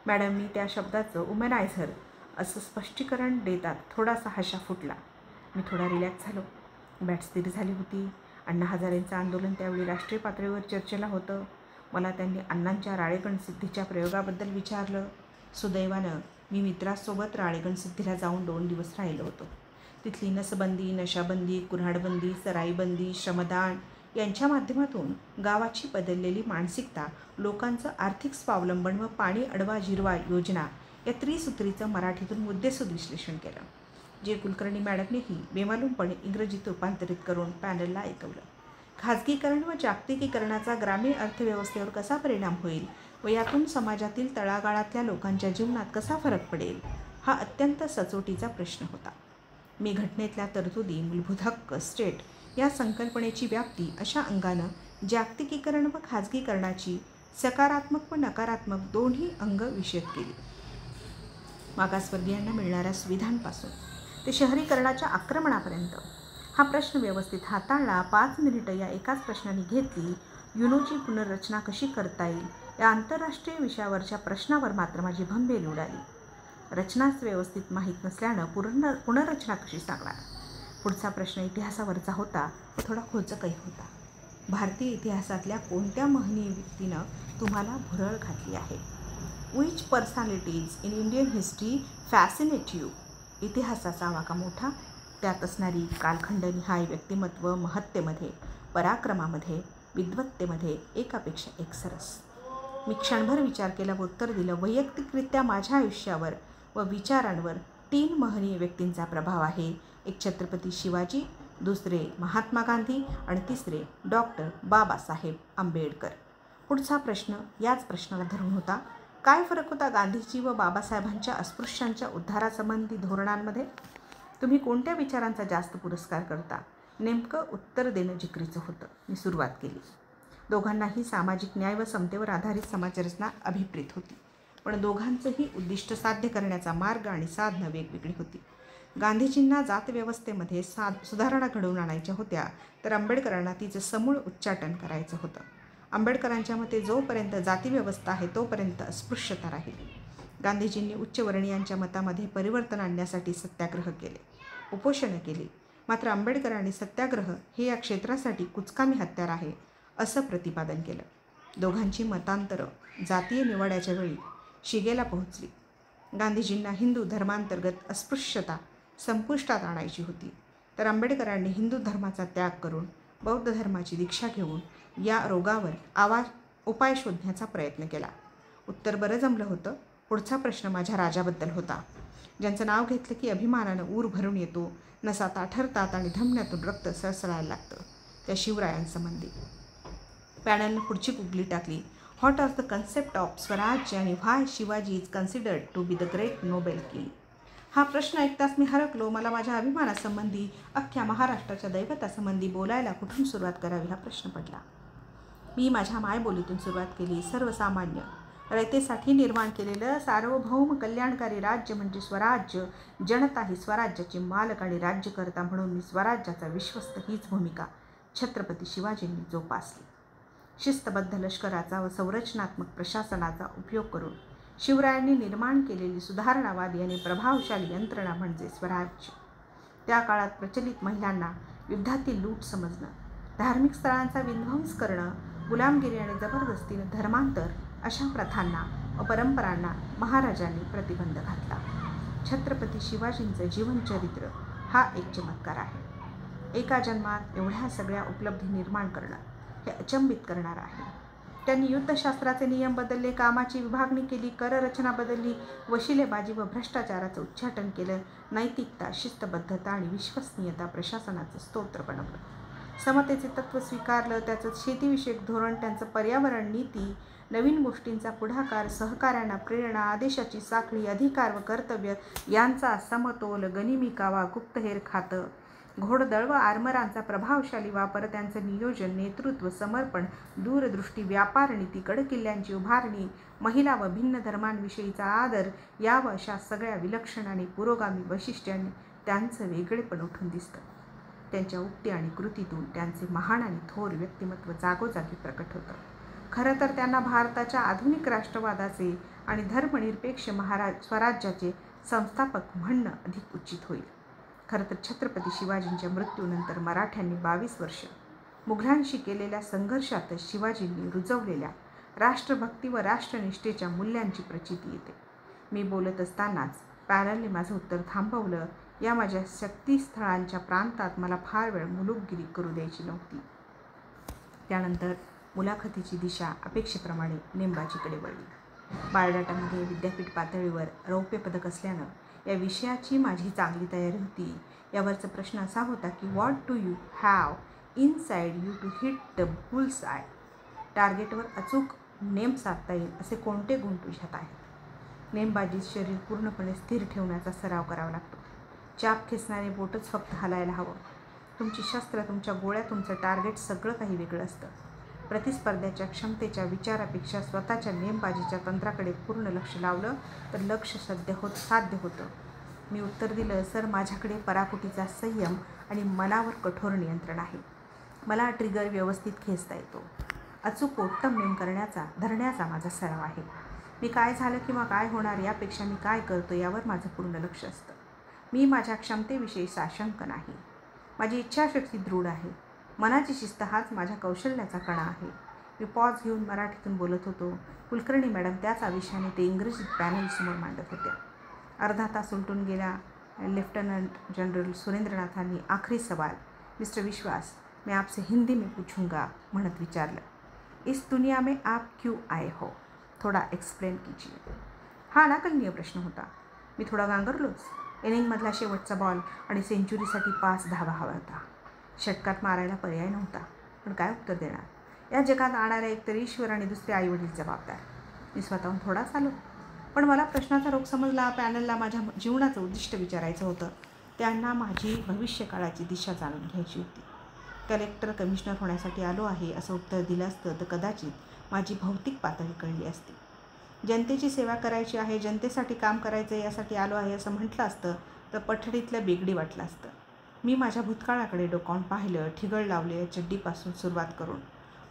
मॅडमनी त्या शब्दाचं वुमेनायझर असं स्पष्टीकरण देतात थोडासा हशा फुटला. मी थोडा रिलॅक्स झालो. बॅट स्थिर झाली होती. अण्णा हजारेंचं आंदोलन त्यावेळी राष्ट्रीय पातळीवर चर्चेला होतं. मला त्यांनी अण्णांच्या राळेगण सिद्धीच्या प्रयोगाबद्दल विचारलं. सुदैवानं मी मित्रासोबत राळेगण सिद्धीला जाऊन 2 दिवस राहिलो होतो. तिथली नसबंदी, नशाबंदी, कुऱ्हाडबंदी, सराईबंदी, श्रमदान यांच्या माध्यमातून गावाची बदललेली मानसिकता, लोकांचं आर्थिक स्वावलंबन व पाणी अडवा जिरवा योजना या त्रिसूत्रीचं मराठीतून मुद्देसूद विश्लेषण केलं, जे कुलकर्णी मॅडमनेही बेमालूमपणे इंग्रजीत रूपांतरित करून पॅनलला ऐकवलं. खाजगीकरण व जागतिकीकरणाचा ग्रामीण अर्थव्यवस्थेवर कसा परिणाम होईल व यातून समाजातील तळागाळातल्या लोकांच्या जीवनात कसा फरक पडेल हा अत्यंत सचोटीचा प्रश्न होता. मी घटनेतल्या तरतुदी, मूलभूत हक्क, स्टेट या संकल्पनेची व्याप्ती अशा अंगानं जागतिकीकरण व खाजगीकरणाची सकारात्मक व नकारात्मक दोन्ही अंग विशद केली. मागासवर्गीयांना मिळणाऱ्या सुविधांपासून ते शहरीकरणाच्या आक्रमणापर्यंत हा प्रश्न व्यवस्थित हाताळला. 5 मिनिटं या एकाच प्रश्नाने घेतली. युनोची पुनर्रचना कशी करता येईल या आंतरराष्ट्रीय विषयावरच्या प्रश्नावर मात्र माझी भंबेरी उडाली. रचनाच व्यवस्थित माहीत नसल्यानं पुनर्रचना कशी सांगणार. पुढचा प्रश्न इतिहासावरचा होता, थोडा खोचकही होता. भारतीय इतिहासातल्या कोणत्या महनीय व्यक्तीनं तुम्हाला भुरळ घातली आहे. Which personalities in Indian history fascinate you. इतिहासाचा वाका मोठा, त्यात असणारी कालखंडनिहाय व्यक्तिमत्व महत्तेमध्ये, पराक्रमामध्ये, विद्वत्तेमध्ये एकापेक्षा एक सरस. मी क्षणभर विचार केला व उत्तर दिलं, वैयक्तिकरित्या माझ्या आयुष्यावर व विचारांवर 3 महनीय व्यक्तींचा प्रभाव आहे. एक छत्रपती शिवाजी, दुसरे महात्मा गांधी आणि तिसरे डॉक्टर बाबासाहेब आंबेडकर. पुढचा प्रश्न याच प्रश्नाला धरून होता. काय फरक होता गांधीजी व बाबासाहेबांच्या अस्पृश्यांच्या उद्धारासंबंधी धोरणांमध्ये. तुम्ही कोणत्या विचारांचा जास्त पुरस्कार करता. नेमकं उत्तर देणं जिकरीचं होतं. मी सुरुवात केली. दोघांनाही सामाजिक न्याय व समतेवर आधारित समाजरचना अभिप्रेत होती, पण दोघांचंही उद्दिष्ट साध्य करण्याचा मार्ग आणि साधनं वेगवेगळी होती. गांधीजींना जातव्यवस्थेमध्ये सुधारणा घडवून आणायच्या होत्या, तर आंबेडकरांना तिचं समूळ उच्चाटन करायचं होतं. आंबेडकरांच्या मते जोपर्यंत जातीव्यवस्था आहे तोपर्यंत अस्पृश्यता राहील. गांधीजींनी उच्चवर्णीयांच्या मतामध्ये परिवर्तन आणण्यासाठी सत्याग्रह केले, उपोषणं केली. मात्र आंबेडकरांनी सत्याग्रह हे या क्षेत्रासाठी कुचकामी हत्यार आहे असं प्रतिपादन केलं. दोघांची मतांतरं जातीय निवाड्याच्या वेळी शिगेला पोहोचली. गांधीजींना हिंदू धर्मांतर्गत अस्पृश्यता संपुष्टात आणायची होती, तर आंबेडकरांनी हिंदू धर्माचा त्याग करून बौद्ध धर्माची दीक्षा घेऊन या रोगावर उपाय शोधण्याचा प्रयत्न केला. उत्तर बरं जमलं होतं. पुढचा प्रश्न माझ्या राजाबद्दल होता, ज्यांचं नाव घेतलं की अभिमानानं ऊर भरून येतो, नसा ताठरतात आणि धमन्यातून रक्त सळसळायला लागतं, त्या शिवरायांसंबंधी. पॅनलनं पुढची गुगली टाकली. What of the concept of स्वराज्य आणि व्हाय Shivaji is considered to be the great Nobel king. हा प्रश्न ऐकताच मी हरकलो. मला माझ्या अभिमानासंबंधी, अख्ख्या महाराष्ट्राच्या दैवतासंबंधी बोलायला कुठून सुरुवात करावी हा प्रश्न पडला. मी माझ्या मायबोलीतून सुरुवात केली. सर्वसामान्य रयतेसाठी निर्माण केलेलं सार्वभौम कल्याणकारी राज्य म्हणजे स्वराज्य. जनता ही स्वराज्याची मालक आणि राज्यकर्ता म्हणून मी स्वराज्याचा विश्वस्त हीच भूमिका छत्रपती शिवाजींनी जोपासली. शिस्तबद्ध लष्कराचा व संरचनात्मक प्रशासनाचा उपयोग करून शिवरायांनी निर्माण केलेली सुधारणावादी आणि प्रभावशाली यंत्रणा म्हणजे स्वराज्य. त्या काळात प्रचलित महिलांना युद्धातील लूट समजणं, धार्मिक स्थळांचा विध्वंस करणं, गुलामगिरी आणि जबरदस्तीनं धर्मांतर अशा प्रथांना व परंपरांना महाराजांनी प्रतिबंध घातला. छत्रपती शिवाजींचं जीवनचरित्र हा एक चमत्कार आहे. एका जन्मात एवढ्या सगळ्या उपलब्धी निर्माण करणं हे अचंबित करणार आहे. त्यांनी युद्धशास्त्राचे नियम बदलले, कामाची विभागणी केली, कररचना बदलली, वशिलेबाजी व भ्रष्टाचाराचं उच्चाटन केलं, नैतिकता, शिस्तबद्धता आणि विश्वसनीयता प्रशासनाचं स्तोत्र बनवलं, समतेचे तत्त्व स्वीकारलं, त्याचं शेतीविषयक धोरण, त्यांचं पर्यावरण नीती, नवीन गोष्टींचा पुढाकार, सहकार्यांना प्रेरणा, आदेशाची साखळी, अधिकार व कर्तव्य यांचा समतोल, गनिमी कावा, गुप्तहेर खातं, घोडदळ व आर्मरांचा प्रभावशाली वापर, त्यांचं नियोजन, नेतृत्व, समर्पण, दूरदृष्टी, व्यापार नीती, गडकिल्ल्यांची उभारणी, महिला व भिन्न धर्मांविषयीचा आदर, या व अशा सगळ्या विलक्षण आणि पुरोगामी वैशिष्ट्यांनी त्यांचं वेगळेपण उठून दिसतं. त्यांच्या उक्ती आणि कृतीतून त्यांचे महान आणि थोर व्यक्तिमत्व जागोजागी प्रकट होतं. खरं तर त्यांना भारताच्या आधुनिक राष्ट्रवादाचे आणि धर्मनिरपेक्ष स्वराज्याचे संस्थापक म्हणणं अधिक उचित होईल. खरं तर छत्रपती शिवाजींच्या मृत्यूनंतर मराठ्यांनी 22 वर्ष मुघलांशी केलेल्या संघर्षातच शिवाजींनी रुजवलेल्या राष्ट्रभक्ती व राष्ट्रनिष्ठेच्या मूल्यांची प्रचिती येते. मी बोलत असतानाच पॅनलने माझं उत्तर थांबवलं. या माझ्या शक्तीस्थळांच्या प्रांतात मला फार वेळ मुलुकगिरी करू द्यायची नव्हती. त्यानंतर मुलाखतीची दिशा अपेक्षेप्रमाणे नेमबाजीकडे वळली. बायोडाटामध्ये विद्यापीठ पातळीवर रौप्य पदक असल्यानं या विषयाची माझी चांगली तयारी होती. यावरचा प्रश्न असा होता की what do you have inside you to hit the bulls I. टार्गेटवर अचूक नेम साधता येईल असे कोणते गुण तुझ्यात आहेत? नेमबाजीत शरीर पूर्णपणे स्थिर ठेवण्याचा सराव करावा लागतो. चाप खेचणारे बोटच फक्त हलायला हवं. तुमची शस्त्र, तुमच्या गोळ्या, तुमचं टार्गेट सगळं काही वेगळं असतं. प्रतिस्पर्ध्याच्या क्षमतेच्या विचारापेक्षा स्वतःच्या नेमबाजीच्या तंत्राकडे पूर्ण लक्ष लावलं तर लक्ष साध्य होतं. मी उत्तर दिलं, सर, माझ्याकडे पराकुटीचा संयम आणि मनावर कठोर नियंत्रण आहे. मला ट्रिगर व्यवस्थित खेचता येतो. अचूक उत्तम नेम धरण्याचा माझा सराव आहे. मी काय झालं किंवा काय होणार यापेक्षा मी काय करतो यावर माझं पूर्ण लक्ष असतं. मी माझ्या क्षमतेविषयी साशंक नाही. माझी इच्छाशक्ती दृढ आहे. मनाची शिस्त हाच माझ्या कौशल्याचा कणा आहे. मी पॉज घेऊन मराठीतून बोलत होतो. कुलकर्णी मॅडम त्याच आवेशाने ते इंग्रजीत पॅनलसमोर मांडत होत्या. अर्धा तास उलटून गेला. लेफ्टनंट जनरल सुरेंद्रनाथांनी आखरी सवाल, मिस्टर विश्वास, मैं आपसे हिंदी में पूछूंगा म्हणत विचारलं. इस दुनिया में आप क्यों आए हो? थोडा एक्सप्लेन कीजिए. हा अनाकलनीय प्रश्न होता. मी थोडा गांगरलोच. इनिंगमधला शेवटचा बॉल आणि सेंचुरीसाठी 5 धावा हवा होता. षटकात मारायला पर्याय नव्हता. पण काय उत्तर देणार? या जगात आणायला एकतर ईश्वर आणि दुसरे आईवडील जबाबदार. मी स्वतःहून थोडाच आलो. पण मला प्रश्नाचा रोग समजला. पॅनलला माझ्या जीवनाचं उद्दिष्ट विचारायचं होतं. त्यांना माझी भविष्यकाळाची दिशा जाणून घ्यायची होती. कलेक्टर, कमिशनर होण्यासाठी आलो आहे असं उत्तर दिलं असतं तर कदाचित माझी भौतिक पातळी कळली असती. जनतेची सेवा करायची आहे, जनतेसाठी काम करायचं, यासाठी आलो आहे असं म्हटलं असतं तर पठडीतलं बेगडी वाटलं असतं. मी माझ्या भूतकाळाकडे डोकावून पाहिलं. ठिगळ लावले चड्डीपासून सुरुवात करून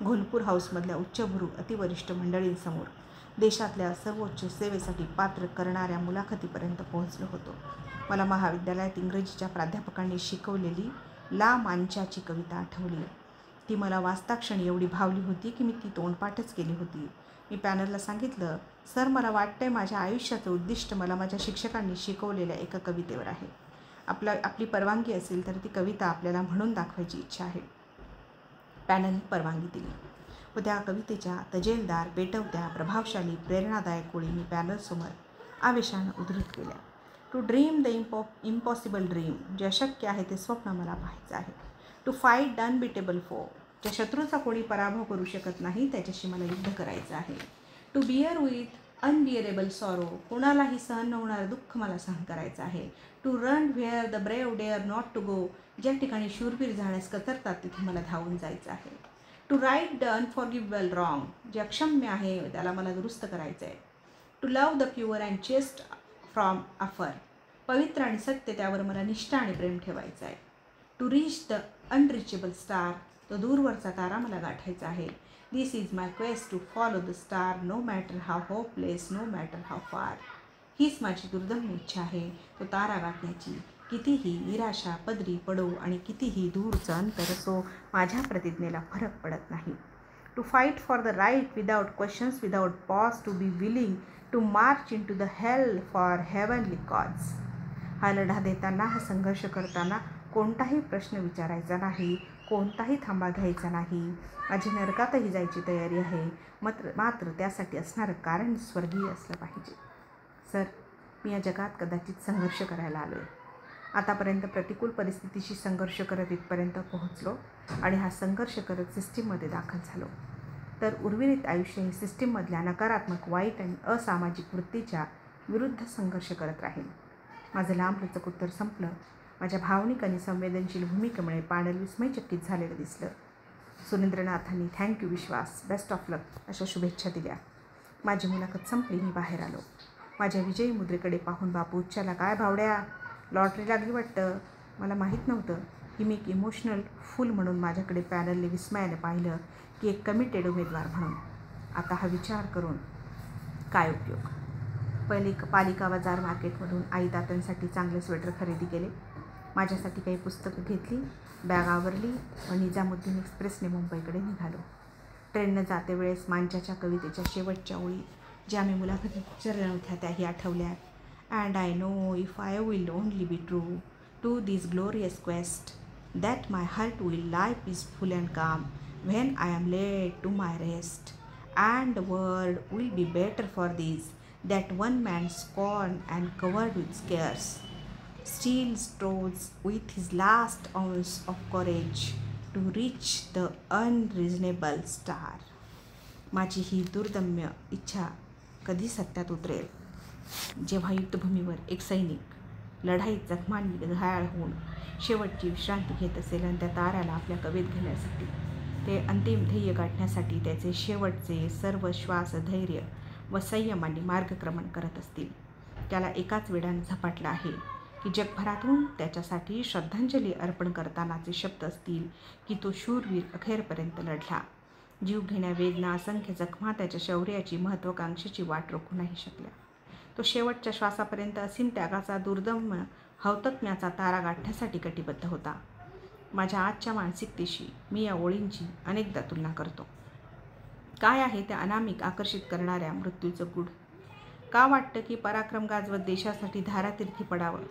घोलपूर हाऊसमधल्या उच्चभ्रू अतिवरिष्ठ मंडळींसमोर देशातल्या सर्वोच्च सेवेसाठी पात्र करणाऱ्या मुलाखतीपर्यंत पोहोचलो होतो. मला महाविद्यालयात इंग्रजीच्या प्राध्यापकांनी शिकवलेली ला मांचाची कविता आठवली. ती मला वाचताक्षणी एवढी भावली होती की मी ती तोंडपाठच केली होती. मी पॅनलला सांगितलं, सर मला वाटतंय माझ्या आयुष्याचं उद्दिष्ट मला माझ्या शिक्षकांनी शिकवलेल्या एका कवितेवर आहे. आपली परवानगी असेल तर ती कविता आपल्याला म्हणून दाखवायची इच्छा आहे. पॅनलने परवानगी दिली व त्या कवितेच्या तजेलदार, पेटवत्या, प्रभावशाली, प्रेरणादायक ओळी मी पॅनलसमोर आवेशानं उद्धृत केल्या. To dream the impossible dream, जे अशक्य आहे ते स्वप्न मला पाहायचं आहे. टू फाईट द अनबिटेबल फो, ज्या शत्रूचा कोणी पराभव करू शकत नाही त्याच्याशी मला युद्ध करायचं आहे. To bear with unbearable sorrow, कोणालाही सहन न होणारं दुःख मला सहन करायचं आहे. To run where the brave dare not to go, ज्या ठिकाणी शूरवीर जाण्यास कचरतात तिथे मला धावून जायचं आहे. To right the unforgivable wrong, जे अक्षम्य आहे त्याला मला दुरुस्त करायचं आहे. To love the pure and chaste from afar, पवित्र आणि सत्य त्यावर मला निष्ठा आणि प्रेम ठेवायचं आहे. To reach the unreachable star, तो दूरवरचा तारा मला गाठायचा आहे. दिस is my quest to follow the star, no matter how hopeless, no matter हाव फार. हीच माझी दुर्दम्य इच्छा आहे, तो तारा गाठण्याची. कितीही निराशा पदरी पडो आणि कितीही दूरचं अंतर असो, माझ्या प्रतिज्ञेला फरक पडत नाही. To fight for the right without questions, without pause, to be willing to march into the hell for heavenly cause. हा लढा देताना, हा संघर्ष करताना कोणताही प्रश्न विचारायचा नाही, कोणताही थांबा घ्यायचा नाही. माझी नरकातही जायची तयारी आहे, मात्र त्यासाठी असणारं कारण स्वर्गीय असलं पाहिजे. सर, मी या जगात कदाचित संघर्ष करायला आलो आहे. आतापर्यंत प्रतिकूल परिस्थितीशी संघर्ष करत इथपर्यंत पोहोचलो आणि हा संघर्ष करत सिस्टीममध्ये दाखल झालो. तर उर्वरित आयुष्य हे सिस्टीममधल्या नकारात्मक, वाईट आणि असामाजिक वृत्तीच्या विरुद्ध संघर्ष करत राहील. माझं लांबलचक उत्तर संपलं. माझ्या भावनिक आणि संवेदनशील भूमिकेमुळे पॅनल विस्मयचकित झालेलं दिसलं. सुरेंद्रनाथांनी थँक्यू विश्वास, बेस्ट ऑफ लक अशा शुभेच्छा दिल्या. माझी मुलाखत संपली. मी बाहेर आलो. माझ्या विजयी मुद्रेकडे पाहून बापू उच्चाला, काय भावड्या, लॉटरी लागली वाटतं. मला माहीत नव्हतं की मी एक इमोशनल फूल म्हणून माझ्याकडे पॅनलने विस्मयाने पाहिलं की एक कमिटेड उमेदवार म्हणून. आता हा विचार करून काय उपयोग. पालिका बाजार मार्केटमधून आई तात्यांसाठी चांगले स्वेटर खरेदी केले. माझ्यासाठी काही पुस्तकं घेतली, बॅग आवरली व निजामुद्दीन एक्सप्रेसने मुंबईकडे निघालो. ट्रेननं जाते वेळेस मांचाच्या कवितेच्या शेवटच्या ओळी, ज्या मी मुलाखतीत विचारल्या नव्हत्या त्याही आठवल्या. And I know if I will only be true to this glorious quest, that my heart will lie peaceful and काम when I am led to my rest. And the world will be better for this, that one man scorned and covered with scares still strives with his last ounce of courage to reach the unreasonable star. माझी ही दुर्दम्य इच्छा कधी सत्यात उतरेल, जेव्हा युद्धभूमीवर एक सैनिक लढाईत जखमांनी घायाळ होऊन शेवटची विश्रांती घेत असेल आणि त्या ताऱ्याला आपल्या कवेत घेण्यासाठी, ते अंतिम ध्येय गाठण्यासाठी त्याचे शेवटचे सर्व श्वास धैर्य व संयमाने मार्गक्रमण करत असतील. त्याला एकाच वेळाने झपाटलं आहे की जगभरातून त्याच्यासाठी श्रद्धांजली अर्पण करतानाचे शब्द असतील की तो शूरवीर अखेरपर्यंत लढला. जीव घेण्या वेदना, असंख्य जखमा त्याच्या शौर्याची, महत्त्वाकांक्षेची वाट रोखू नाही शकल्या. तो शेवटच्या श्वासापर्यंत असीम त्यागाचा, दुर्दम्य हौतत्म्याचा तारा गाठण्यासाठी कटिबद्ध होता. माझ्या आजच्या मानसिकतेशी मी या ओळींची अनेकदा तुलना करतो. काय आहे त्या अनामिक आकर्षित करणाऱ्या मृत्यूचं गूढ? का वाटतं की पराक्रम गाजवत देशासाठी धारातीर्थी पडावं?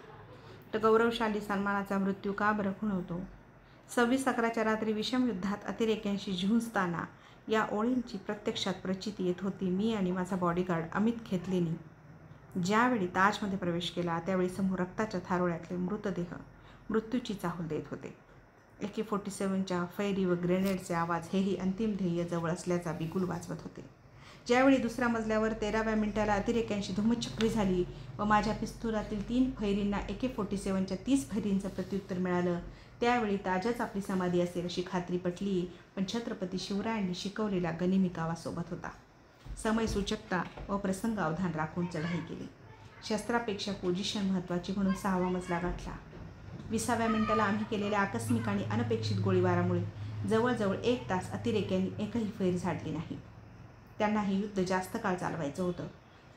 तर गौरवशाली सन्मानाचा मृत्यू का बरं खुणवतो? 26/11च्या रात्री विषमयुद्धात अतिरेक्यांशी झुंजताना या ओळींची प्रत्यक्षात प्रचिती येत होती. मी आणि माझा बॉडीगार्ड अमित खेतलेनी ज्यावेळी ताजमध्ये प्रवेश केला त्यावेळी समोर रक्ताच्या थारोळ्यातले मृतदेह मृत्यूची चाहूल देत होते. AK-47च्या फैरी व ग्रेनेडचे आवाज हेही अंतिम ध्येय जवळ असल्याचा बिगुल वाजवत होते. ज्यावेळी दुसऱ्या मजल्यावर 13व्या मिनिटाला अतिरेक्यांशी धुमचक्री झाली व माझ्या पिस्तुलातील 3 फैरींना AK-47च्या 30 फैरींचं प्रत्युत्तर मिळालं, त्यावेळी ताजच आपली समाधी असेल अशी खात्री पटली. पण छत्रपती शिवरायांनी शिकवलेला गनिमी कावा सोबत होता. समयसूचकता व प्रसंग अवधान राखून चढाई केली. शस्त्रापेक्षा पोझिशन महत्त्वाची म्हणून 6वा मजला गाठला. 20व्या मिनिटाला आम्ही केलेल्या आकस्मिक आणि अनपेक्षित गोळीबारामुळे जवळजवळ 1 तास अतिरेक्यांनी एकही फैर झाडली नाही. त्यांना हे युद्ध जास्त काळ चालवायचं होतं.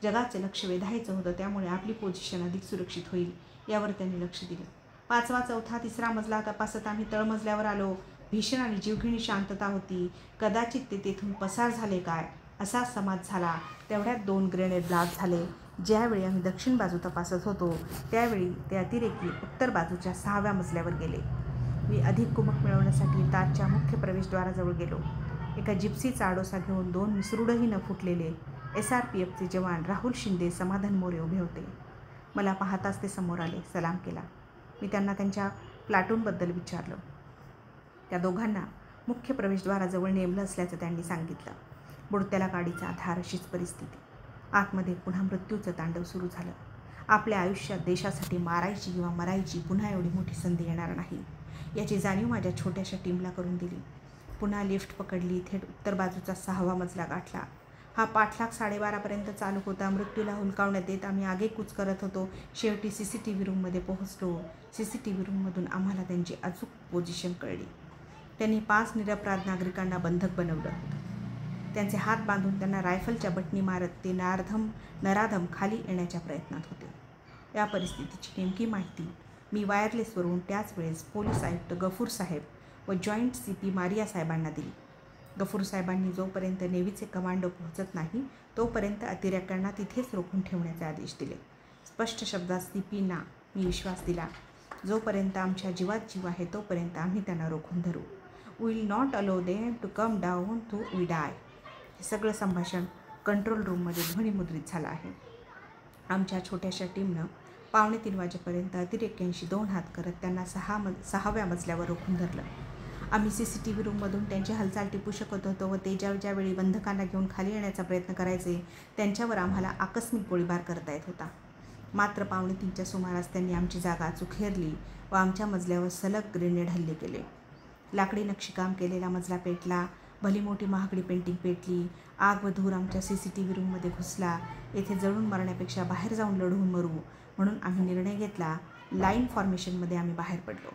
जगाचे लक्ष वेधायचं होतं. त्यामुळे आपली पोझिशन अधिक सुरक्षित होईल यावर त्यांनी लक्ष दिलं. 5वा 4था 3रा मजला तपासत आम्ही तळमजल्यावर आलो. भीषण आणि जीवघेणी शांतता होती. कदाचित ते तेथून पसार झाले काय असा समाज झाला. तेवढ्यात 2 ग्रेनेड ब्लास्ट झाले. ज्यावेळी आम्ही दक्षिण बाजू तपासत होतो त्यावेळी ते अतिरेकी उत्तर बाजूच्या 6व्या मजल्यावर गेले. मी अधिक कुमक मिळवण्यासाठी ताजच्या मुख्य प्रवेशद्वाराजवळ गेलो. एका जिप्सीचा आडोसा घेऊन 2 मिसरूडही न फुटलेले SRPFचे जवान राहुल शिंदे, समाधान मोरे उभे होते. मला पाहताच ते समोर आले. सलाम केला. मी त्यांना त्यांच्या प्लाटूनबद्दल विचारलं. त्या दोघांना मुख्य प्रवेशद्वाराजवळ नेमलं असल्याचं त्यांनी सांगितलं. बुडत्याला गाडीचा आधार अशीच परिस्थिती. आतमध्ये पुन्हा मृत्यूचं तांडव सुरू झालं. आपल्या आयुष्यात देशासाठी मारायची किंवा मरायची पुन्हा एवढी मोठी संधी येणार नाही याची जाणीव माझ्या छोट्याशा टीमला करून दिली. पुन्हा लिफ्ट पकडली. थेट उत्तर बाजूचा 6वा मजला गाठला. हा पाठलाग 12:30पर्यंत चालू होता. मृत्यूला हुलकावण्यात येत आम्ही आगेकूच करत होतो. शेवटी CCTV रूममध्ये पोहोचलो. CCTV रूममधून आम्हाला त्यांची अचूक पोझिशन कळली. त्यांनी 5 निरपराध नागरिकांना बंधक बनवलं होतं. त्यांचे हात बांधून त्यांना रायफलच्या बटणी मारत ते नराधम खाली येण्याच्या प्रयत्नात होते. या परिस्थितीची नेमकी माहिती मी वायरलेसवरून त्याच वेळेस पोलीस आयुक्त गफूर साहेब व जॉईंट CP मारिया साहेबांना दिली. गफूर साहेबांनी जोपर्यंत नेव्हीचे कमांडो पोहोचत नाही तोपर्यंत अतिरेक्यांना तिथेच रोखून ठेवण्याचे आदेश दिले. स्पष्ट शब्दात CPंना मी विश्वास दिला. जोपर्यंत आमच्या जीवात जीव आहे तोपर्यंत आम्ही त्यांना रोखून धरू. वी विल नॉट अलो them to come down to we die. हे सगळं संभाषण कंट्रोल रूममध्ये ध्वनिमुद्रित झालं आहे. आमच्या छोट्याशा टीमनं 2:45 वाजेपर्यंत अतिरेक्यांशी 2 हात करत त्यांना 6व्या मजल्यावर रोखून धरलं. आम्ही CCTV रूममधून त्यांची हालचाल टिपू शकत होतो व ते ज्यावेळी बंधकांना घेऊन खाली येण्याचा प्रयत्न करायचे त्यांच्यावर आम्हाला आकस्मिक गोळीबार करता येत होता. मात्र 2:45च्या सुमारास त्यांनी आमची जागा अचूक हेरली व आमच्या मजल्यावर सलग ग्रेनेड हल्ले केले. लाकडी नक्षीकाम केलेला मजला पेटला. भली मोठी महागडी पेंटिंग पेटली. आग व धूर आमच्या CCTV रूममध्ये घुसला. येथे जळून मरण्यापेक्षा बाहेर जाऊन लढून मरू म्हणून आम्ही निर्णय घेतला. लाईन फॉर्मेशनमध्ये आम्ही बाहेर पडलो.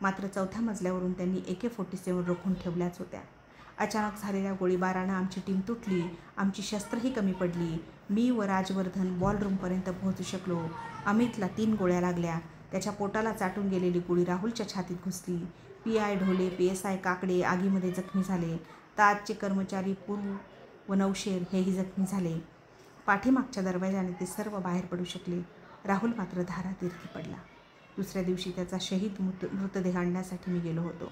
मात्र 4थ्या मजल्यावरून त्यांनी AK-47 रोखून ठेवल्याच होत्या. अचानक झालेल्या गोळीबारानं आमची टीम तुटली. आमची शस्त्रही कमी पडली. मी व राजवर्धन बॉलरूमपर्यंत पोहोचू शकलो. अमितला 3 गोळ्या लागल्या. त्याच्या पोटाला चाटून गेलेली गोळी राहुलच्या छातीत घुसली. PI ढोले, PSI काकडे आगीमध्ये जखमी झाले. ताजचे कर्मचारी पूर्व व नौशेर हेही जखमी झाले. पाठीमागच्या दरवाजाने ते सर्व बाहेर पडू शकले. राहुल मात्र धारातीर्थी पडला. दुसऱ्या दिवशी त्याचा शहीद मृतदेह आणण्यासाठी मी गेलो होतो.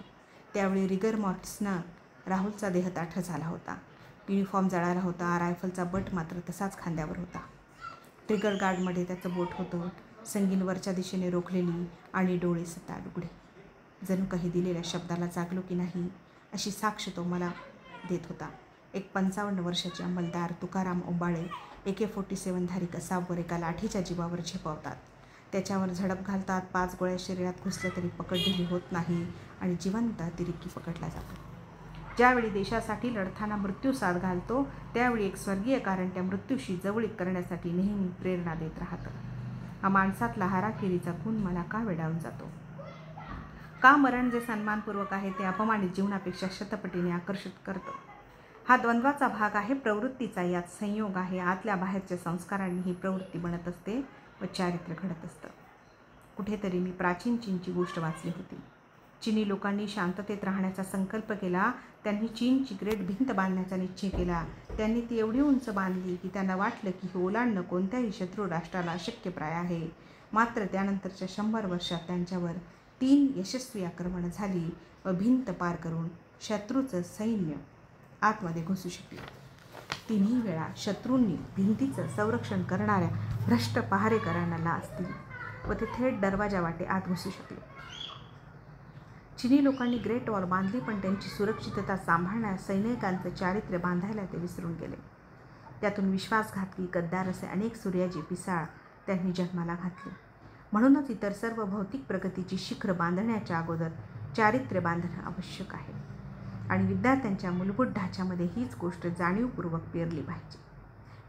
त्यावेळी रिगर मॉर्टिसनं राहुलचा देह ताठर झाला होता. युनिफॉर्म जळाला होता. रायफलचा बट मात्र तसाच खांद्यावर होता. ट्रिगर गार्डमध्ये त्याचं बोट होतं. संगीन वरच्या दिशेने रोखलेली आणि डोळे सताड उघडे. जणू काही दिलेल्या शब्दाला जागलो की नाही अशी साक्ष तो मला देत होता. एक 55 वर्षाचे अंमलदार तुकाराम ओंबाळे AK-47 धारी कसाबवर एका लाठीच्या जीवावर झेपावतात. त्याच्यावर झडप घालतात. 5 गोळ्या शरीरात घुसल्या तरी पकड ढिली होत नाही आणि जिवंत अतिरेकी पकडला जातो. ज्यावेळी देशासाठी लढताना मृत्यू साथ घालतो त्यावेळी एक स्वर्गीय कारण त्या मृत्यूशी जवळीक करण्यासाठी नेहमी प्रेरणा देत राहतं. हा माणसातला हाराकिरीचा गुण मला का वेडावून जातो? का मरण जे सन्मानपूर्वक आहे ते अपमानित जीवनापेक्षा शतपटीने आकर्षित करतं? हा द्वंद्वाचा भाग आहे. प्रवृत्तीचा यात संयोग आहे. आतल्या बाहेरच्या संस्कारांनी ही प्रवृत्ती बनत असते व चारित्र्य घडत असतं. कुठेतरी मी प्राचीन चीनची गोष्ट वाचली होती. चीनी लोकांनी शांततेत राहण्याचा संकल्प केला. त्यांनी चीनची ग्रेट भिंत बांधण्याचा निश्चय केला. त्यांनी ती एवढी उंच बांधली की त्यांना वाटलं की हे ओलांडणं कोणत्याही शत्रू राष्ट्राला अशक्यप्राय आहे. मात्र त्यानंतरच्या 100 वर्षात त्यांच्यावर 3 यशस्वी आक्रमणं झाली व भिंत पार करून शत्रूचं सैन्य आतमध्ये घुसू शकले. 3ही वेळा शत्रूंनी भिंतीचं संरक्षण करणाऱ्या भ्रष्ट पहारेकरांना लाच दिली व ते थेट दरवाजा वाटे आत घुसू शकले. चीनी लोकांनी ग्रेट वॉल बांधली पण त्यांची सुरक्षितता सांभाळणाऱ्या सैनिकांचं चारित्र्य बांधायला ते विसरून गेले. त्यातून विश्वासघातकी गद्दार असे अनेक सूर्याजी पिसाळ त्यांनी जन्माला घातले. म्हणूनच इतर सर्व भौतिक प्रगतीची शिखर बांधण्याच्या अगोदर चारित्र्य बांधणं आवश्यक आहे आणि विद्यार्थ्यांच्या मूलभूत ढाच्यामध्ये हीच गोष्ट जाणीवपूर्वक पेरली पाहिजे.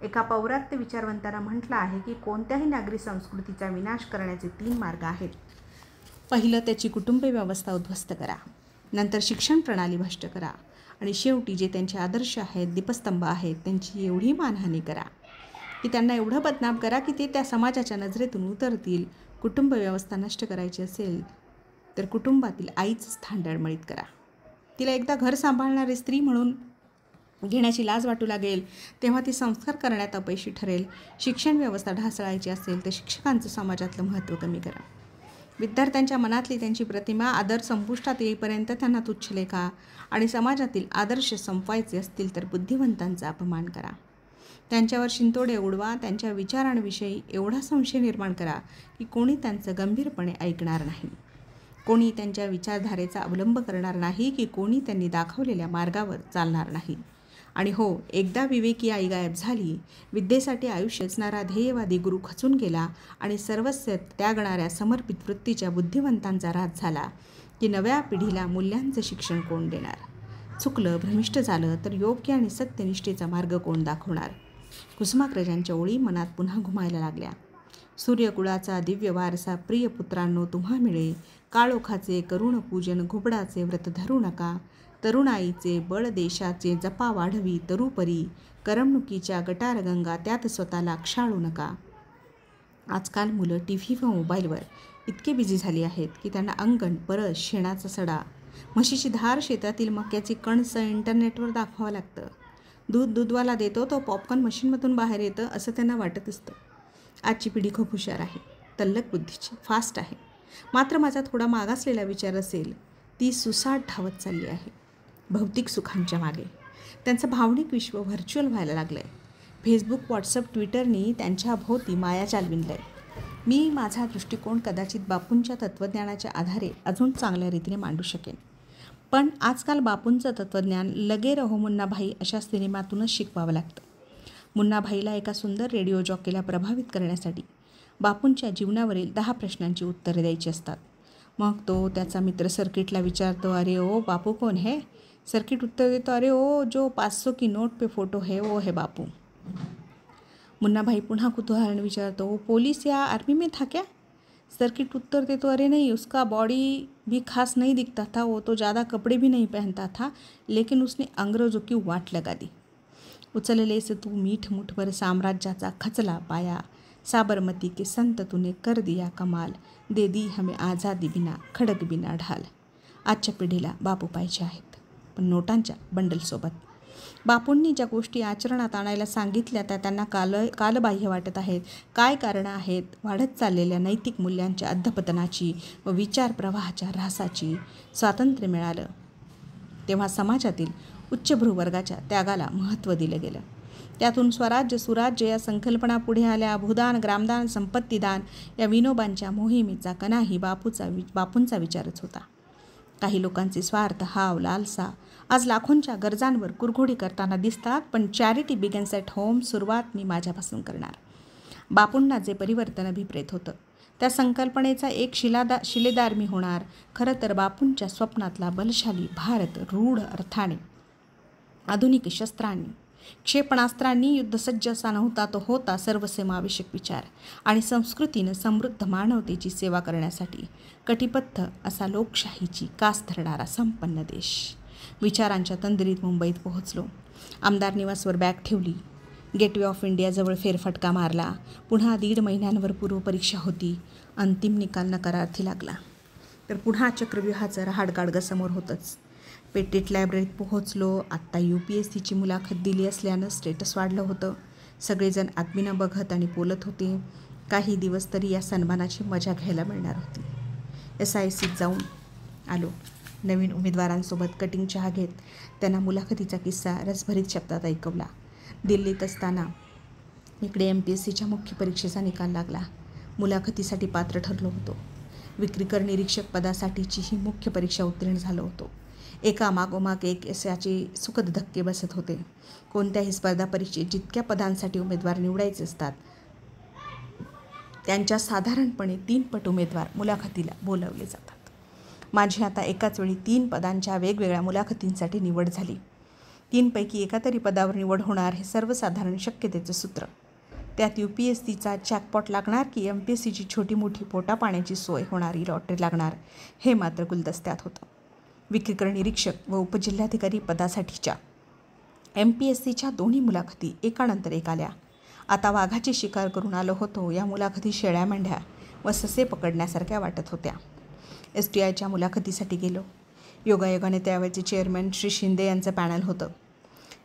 एका पौरात्य विचारवंतानं म्हटलं आहे की कोणत्याही नागरी संस्कृतीचा विनाश करण्याचे 3 मार्ग आहेत. पहिलं त्याची कुटुंब व्यवस्था उद्ध्वस्त करा, नंतर शिक्षण प्रणाली भ्रष्ट करा आणि शेवटी जे त्यांचे आदर्श आहेत, दीपस्तंभ आहेत, त्यांची एवढी मानहानी करा की त्यांना एवढं बदनाम करा की ते त्या समाजाच्या नजरेतून उतरतील. कुटुंब व्यवस्था नष्ट करायची असेल तर कुटुंबातील आईचं स्थान डळमळीत करा. तिला एकदा घर सांभाळणारी स्त्री म्हणून घेण्याची लाज वाटू लागेल तेव्हा ती संस्कार करण्यात अपयशी ठरेल. शिक्षण व्यवस्था ढासळायची असेल तर शिक्षकांचं समाजातलं महत्त्व कमी करा. विद्यार्थ्यांच्या मनातली त्यांची प्रतिमा आदर संपुष्टात येईपर्यंत त्यांना तुच्छ लेखा आणि समाजातील आदर्श संपवायचे असतील तर बुद्धिवंतांचा अपमान करा. त्यांच्यावर शिंतोडे उडवा. त्यांच्या विचारांविषयी एवढा संशय निर्माण करा की कोणी त्यांचं गंभीरपणे ऐकणार नाही, कोणी त्यांच्या विचारधारेचा अवलंब करणार नाही, की कोणी त्यांनी दाखवलेल्या मार्गावर चालणार नाही. आणि हो, एकदा विवेकी आई गायब झाली, विद्येसाठी आयुष्य असणारा ध्येयवादी गुरु खचून गेला आणि सर्वस्व त्यागणाऱ्या समर्पित वृत्तीच्या बुद्धिवंतांचा राज झाला की नव्या पिढीला मूल्यांचं शिक्षण कोण देणार? चुकलं, भ्रमिष्ट झालं तर योग्य आणि सत्यनिष्ठेचा मार्ग कोण दाखवणार? कुसुमाग्रजांच्या ओळी मनात पुन्हा घुमायला लागल्या. सूर्यकुळाचा दिव्य वारसा प्रिय पुत्रांनो तुम्हा मिळे. काळोखाचे करुण पूजन घुबडाचे व्रत धरू नका. तरुणाईचे बळ देशाचे जपा वाढवी तरुपरी. करमणुकीच्या गटारगंगा त्यात स्वतःला क्षाळू नका. आजकाल मुलं TV व मोबाईलवर इतके बिझी झाली आहेत की त्यांना अंगण, परस, शेणाचा सडा, म्हशीची धार, शेतातील मक्याची कणसं इंटरनेटवर दाखवावं लागतं. दूधवाला देतो तो पॉपकॉर्न मशीनमधून बाहेर येतं असं त्यांना वाटत असतं. आजची पिढी खूप हुशार आहे, तल्लख बुद्धीची, फास्ट आहे. मात्र माझा थोडा मागासलेला विचार असेल ती सुसाट धावत चालली आहे भौतिक सुखांच्या मागे. त्यांचं भावनिक विश्व व्हर्च्युअल व्हायला लागलं आहे. फेसबुक, व्हॉट्सअप, ट्विटरनी त्यांच्या भोवती माया चालविलं आहे. मी माझा दृष्टिकोन कदाचित बापूंच्या तत्त्वज्ञानाच्या आधारे अजून चांगल्या रीतीने मांडू शकेन. पण आजकाल बापूंचं तत्त्वज्ञान लगे रहो मुन्नाभाई अशा सिनेमातूनच शिकवावं लागतं. मुन्नाभाईला एका सुंदर रेडिओ जॉकीला प्रभावित करण्यासाठी बापूंच्या जीवनावरील 10 प्रश्नांची उत्तरे द्यायची असतात. मग तो त्याचा मित्र सर्किटला विचारतो, अरे ओ बापू कौन है? सर्किट उत्तर देतो, अरे ओ जो 500 की नोट पे फोटो है वो है बापू. मुन्नाभाई पुन्हा कुतूहलाने विचारतो, वो पोलीस या आर्मी में था क्या? सर्किट उत्तर देतो, अरे नहीं, उसका बॉडी भी खास नहीं दिखता था, वो तो ज़्यादा कपड़े भी नहीं पहनता था, लेकिन उसने अंग्रेज़ों की वाट लगा दी. उचलले से तू मीठ मुठभर साम्राज्याचा खचला पाया, साबरमती के संत तूने कर दिया कमाल, दे दी हमें आझादी बिना खडक बिना ढाल. आजच्या पिढीला बापू पाहिजे आहेत, पण नोटांच्या बंडलसोबत. बापूंनी ज्या गोष्टी आचरणात आणायला सांगितल्या त्या त्यांना कालबाह्य वाटत आहेत. काय कारणं आहेत? वाढत चाललेल्या नैतिक मूल्यांच्या अधपतनाची व विचार प्रवाहाच्या ऱ्हासाची. स्वातंत्र्य मिळालं तेव्हा समाजातील उच्चभ्रू वर्गाच्या त्यागाला महत्त्व दिलं गेलं. त्यातून स्वराज्य सुराज्य या संकल्पना पुढे आल्या. भूदान, ग्रामदान, संपत्तीदान या विनोबांच्या मोहिमेचा कणाही बापूंचा विचारच होता. काही लोकांचे स्वार्थ, हाव, लालसा आज लाखोंच्या गरजांवर कुरघोडी करताना दिसतात. पण चॅरिटी बिगन्स ॲट होम सुरुवात मी माझ्यापासून करणार. बापूंना जे परिवर्तन अभिप्रेत होतं त्या संकल्पनेचा एक शिलेदार मी होणार. खरं तर बापूंच्या स्वप्नातला बलशाली भारत रूढ अर्थाने, आधुनिक शस्त्रांनी, क्षेपणास्त्रांनी युद्धसज्ज असा नव्हता. तो होता सर्वसमावेशक विचार आणि संस्कृतीनं समृद्ध मानवतेची सेवा करण्यासाठी कटिबद्ध असा लोकशाहीची कास धरणारा संपन्न देश. विचारांच्या तंद्रीत मुंबईत पोहोचलो. आमदार निवासवर बॅग ठेवली. गेटवे ऑफ इंडियाजवळ फेरफटका मारला. पुन्हा 1.5 महिन्यांवर पूर्वपरीक्षा होती. अंतिम निकाल नकारार्थी लागला तर पुन्हा चक्रव्यूहाचं रहाडगाडगं समोर होतंच. पेटेट लायब्ररीत पोहोचलो. आत्ता UPSCची मुलाखत दिली असल्यानं स्टेटस वाढलं होतं. सगळेजण आत्मीनं बघत आणि बोलत होते. काही दिवस तरी या सन्मानाची मजा घ्यायला मिळणार होती. SICत जाऊन आलो. नवीन उमेदवारांसोबत कटिंग चहा घेत त्यांना मुलाखतीचा किस्सा रसभरीत शब्दात ऐकवला. दिल्लीत असताना इकडे MPSCच्या मुख्य परीक्षेचा निकाल लागला. मुलाखतीसाठी पात्र ठरलो होतो. विक्रीकर निरीक्षक पदासाठीची ही मुख्य परीक्षा उत्तीर्ण झालो होतो. एका मागोमाग एक यशाचे सुखद धक्के बसत होते. कोणत्याही स्पर्धा परीक्षेत जितक्या पदांसाठी उमेदवार निवडायचे असतात त्यांच्या साधारणपणे 3 पट उमेदवार मुलाखतीला बोलावले जातात. माझी आता एकाच वेळी 3 पदांच्या वेगवेगळ्या मुलाखतींसाठी निवड झाली. 3 पैकी एका तरी पदावर निवड होणार हे सर्वसाधारण शक्यतेचं सूत्र. त्यात UPSCचा जॅकपॉट लागणार की MPSCची छोटी मोठी पोटापाण्याची सोय होणारी लॉटरी लागणार हे मात्र गुलदस्त्यात होतं. विक्रीकर निरीक्षक व उपजिल्हाधिकारी पदासाठीच्या MPSCच्या दोन्ही मुलाखती एकानंतर एक आल्या आता वाघाची शिकार करून आलो होतो या मुलाखती शेळ्या मेंढ्या व ससे पकडण्यासारख्या वाटत होत्या. STIच्या मुलाखतीसाठी गेलो. योगायोगाने त्यावेळचे चेअरमॅन श्री शिंदे यांचं पॅनल होतं.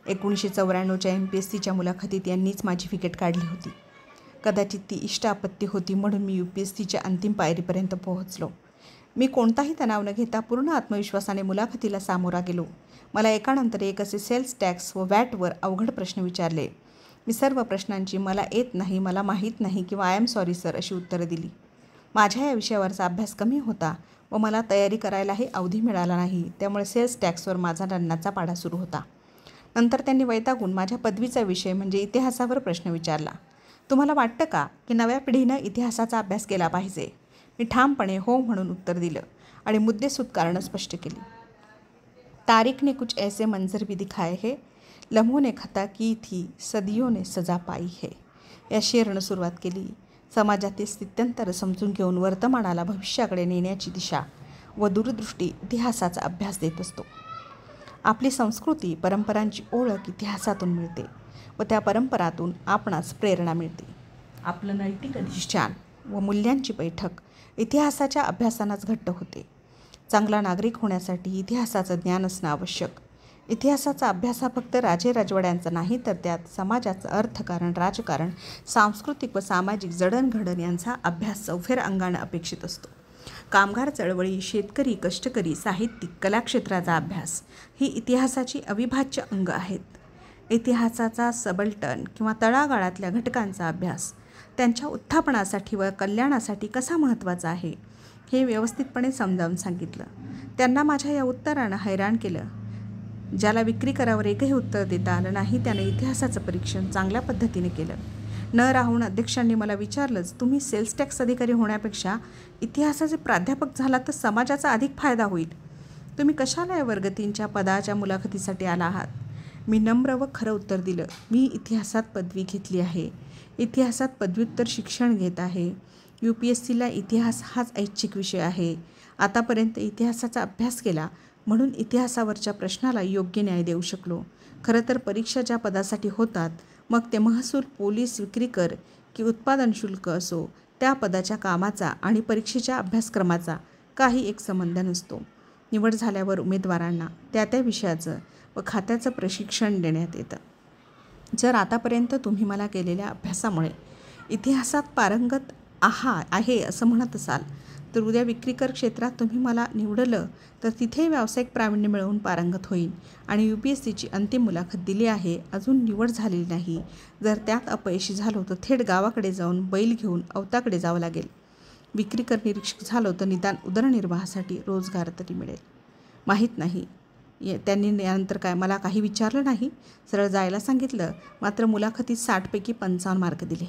1994च्या MPSCच्या मुलाखतीत यांनीच माझी विकेट काढली होती. कदाचित ती इष्ट आपत्ती होती म्हणून मी UPSCच्या अंतिम पायरीपर्यंत पोहोचलो. मी कोणताही तणाव न घेता पूर्ण आत्मविश्वासाने मुलाखतीला सामोरा गेलो. मला एकानंतर एक असे सेल्स टॅक्स व वॅटवर अवघड प्रश्न विचारले. मी सर्व प्रश्नांची मला येत नाही, मला माहीत नाही किंवा आय एम सॉरी सर अशी उत्तरं दिली. माझ्या या विषयावरचा अभ्यास कमी होता व मला तयारी करायलाही अवधी मिळाला नाही. त्यामुळे सेल्स टॅक्सवर माझा रन्नाचा पाढा सुरू होता. नंतर त्यांनी वैतागून माझ्या पदवीचा विषय म्हणजे इतिहासावर प्रश्न विचारला. तुम्हाला वाटतं का की नव्या पिढीनं इतिहासाचा अभ्यास केला पाहिजे? मी ठामपणे हो म्हणून उत्तर दिलं आणि मुद्देसूद कारणं स्पष्ट केली. तारीख ने कुछ ऐसे मंजर भी दिखाए है, लम्हों ने खता की थी, सदियों ने सजा पाई है या शेरनं सुरुवात केली. समाजातील स्थित्यंतर समजून घेऊन वर्तमानाला भविष्याकडे नेण्याची दिशा व दूरदृष्टी इतिहासाचा अभ्यास देत असतो. आपली संस्कृती परंपरांची ओळख इतिहासातून मिळते व त्या परंपरातून आपणास प्रेरणा मिळते. आपलं नैतिक अधिष्ठान व मूल्यांची बैठक इतिहासाच्या अभ्यासानेच घट्ट होते. चांगला नागरिक होण्यासाठी इतिहासाचं ज्ञान असणं आवश्यक. इतिहासाचा अभ्यास हा फक्त राजे राजवाड्यांचा नाही, तर त्यात समाजाचं अर्थकारण, राजकारण, सांस्कृतिक व सामाजिक जडणघडण यांचा अभ्यास चौफेर अंगानं अपेक्षित असतो. कामगार चळवळी, शेतकरी, कष्टकरी, साहित्यिक, कलाक्षेत्राचा अभ्यास ही इतिहासाची अविभाज्य अंग आहेत. इतिहासाचा सबलटन किंवा तळागाळातल्या घटकांचा अभ्यास त्यांच्या उत्थापनासाठी व कल्याणासाठी कसा महत्त्वाचा आहे हे व्यवस्थितपणे समजावून सांगितलं. त्यांना माझ्या या उत्तरानं हैराण केलं. ज्याला विक्री करावर एकही उत्तर देता आलं नाही त्याने इतिहासाचं परीक्षण चांगल्या पद्धतीने केलं. न राहून अध्यक्षांनी मला विचारलंच, तुम्ही सेल्स टॅक्स अधिकारी होण्यापेक्षा इतिहासाचे प्राध्यापक झाला तर समाजाचा अधिक फायदा होईल. तुम्ही कशाला या वर्ग 3च्या पदाच्या मुलाखतीसाठी आला आहात? मी नम्र व खरं उत्तर दिलं. मी इतिहासात पदवी घेतली आहे. इतिहासात पदव्युत्तर शिक्षण घेत आहे. UPSCला इतिहास हाच ऐच्छिक विषय आहे. आतापर्यंत इतिहासाचा अभ्यास केला म्हणून इतिहासावरच्या प्रश्नाला योग्य न्याय देऊ शकलो. खरं तर परीक्षा ज्या पदासाठी होतात, मग ते महसूल, पोलीस, विक्रीकर की उत्पादन शुल्क असो, त्या पदाच्या कामाचा आणि परीक्षेच्या अभ्यासक्रमाचा काही एक संबंध नसतो. निवड झाल्यावर उमेदवारांना त्या त्या विषयाचं व खात्याचं प्रशिक्षण देण्यात येतं. जर आतापर्यंत तुम्ही मला केलेल्या अभ्यासामुळे इतिहासात पारंगत आहे असं म्हणत असाल, तर उद्या विक्रीकर क्षेत्रात तुम्ही मला निवडलं तर तिथे व्यावसायिक प्रावीण्य मिळवून पारंगत होईल आणि UPSCची अंतिम मुलाखत दिली आहे, अजून निवड झालेली नाही. जर त्यात अपयशी झालो तर थेट गावाकडे जाऊन बैल घेऊन अवताकडे जावं लागेल. विक्रीकर निरीक्षक झालो तर निदान उदरनिर्वाहासाठी रोजगार तरी मिळेल. माहीत नाही. त्यांनी यानंतर काय मला काही विचारलं नाही, सरळ जायला सांगितलं. मात्र मुलाखतीत 60 पैकी 55 मार्क दिले.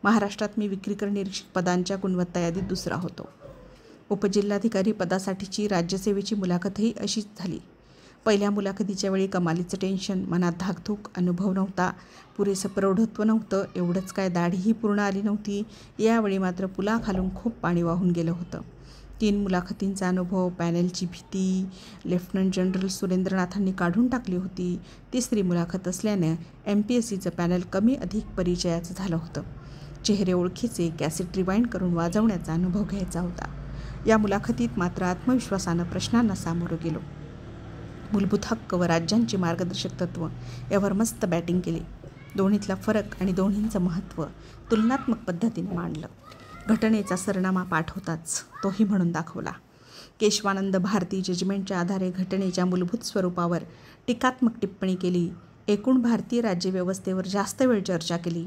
महाराष्ट्रात मी विक्रीकर निरीक्षक पदांच्या गुणवत्ता यादीत दुसरा होतो. उपजिल्हाधिकारी पदासाठीची राज्यसेवेची मुलाखतही अशीच झाली. पहिल्या मुलाखतीच्या वेळी कमालीचं टेन्शन, मनात धाकधूक, अनुभव नव्हता, पुरेसं प्रौढत्व नव्हतं. एवढंच काय दाढीही पूर्ण आली नव्हती. यावेळी मात्र पुलाखालून खूप पाणी वाहून गेलं होतं. 3 मुलाखतींचा अनुभव, पॅनेलची भीती लेफ्टनंट जनरल सुरेंद्रनाथांनी काढून टाकली होती. तिसरी मुलाखत असल्यानं MPSCचं पॅनल कमी अधिक परिचयाचं झालं होतं. चेहरे ओळखीचे, कॅसेट रिवाइंड करून वाजवण्याचा अनुभव घ्यायचा होता. या मुलाखतीत मात्र आत्मविश्वासानं प्रश्नांना सामोरं गेलो. मूलभूत हक्क व राज्यांची मार्गदर्शक तत्त्व यावर मस्त बॅटिंग केली. दोन्हीतला फरक आणि दोन्हींचं महत्त्व तुलनात्मक पद्धतीने मांडलं. घटनेचा सरनामा पाठ होताच तोही म्हणून दाखवला. केशवानंद भारती जजमेंटच्या आधारे घटनेच्या मूलभूत स्वरूपावर टीकात्मक टिप्पणी केली. एकूण भारतीय राज्यव्यवस्थेवर जास्त वेळ चर्चा केली.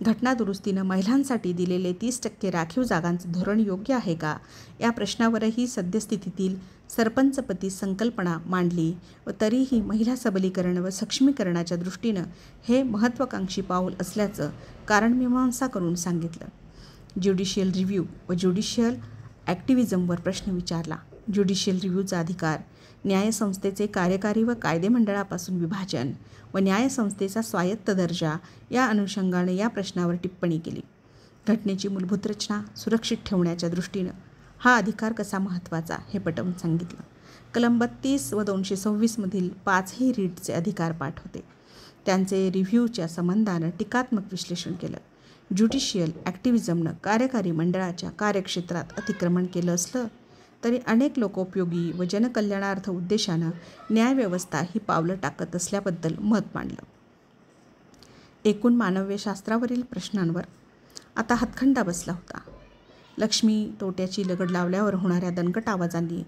घटनादुरुस्तीनं महिलांसाठी दिलेले 30% राखीव जागांचं धोरण योग्य आहे का या प्रश्नावरही सद्यस्थितीतील सरपंचपती संकल्पना मांडली व तरीही महिला सबलीकरण व सक्षमीकरणाच्या दृष्टीनं हे महत्त्वाकांक्षी पाऊल असल्याचं कारणमीमांसा करून सांगितलं. ज्युडिशियल रिव्ह्यू व ज्युडिशियल ॲक्टिव्हिजमवर प्रश्न विचारला. ज्युडिशियल रिव्ह्यूचा अधिकार, न्यायसंस्थेचे कार्यकारी व कायदेमंडळापासून विभाजन व न्यायसंस्थेचा स्वायत्त दर्जा या अनुषंगाने या प्रश्नावर टिप्पणी केली. घटनेची मूलभूत रचना सुरक्षित ठेवण्याच्या दृष्टीनं हा अधिकार कसा महत्त्वाचा हे पटवून सांगितलं. कलम 32 व 226 मधील 5ही रीटचे अधिकार पाठ होते. त्यांचे रिव्ह्यूच्या संबंधानं टीकात्मक विश्लेषण केलं. ज्युडिशियल ॲक्टिव्हिजमनं कार्यकारी मंडळाच्या कार्यक्षेत्रात अतिक्रमण केलं असलं तरी अनेक लोकोपयोगी व जनकल्याणार्थ उद्देशानं न्यायव्यवस्था ही पावलं टाकत असल्याबद्दल मत मांडलं. एकूण मानव्यशास्त्रावरील प्रश्नांवर आता हातखंडा बसला होता. लक्ष्मी तोट्याची लगड लावल्यावर होणाऱ्या दणकट आवाजांनी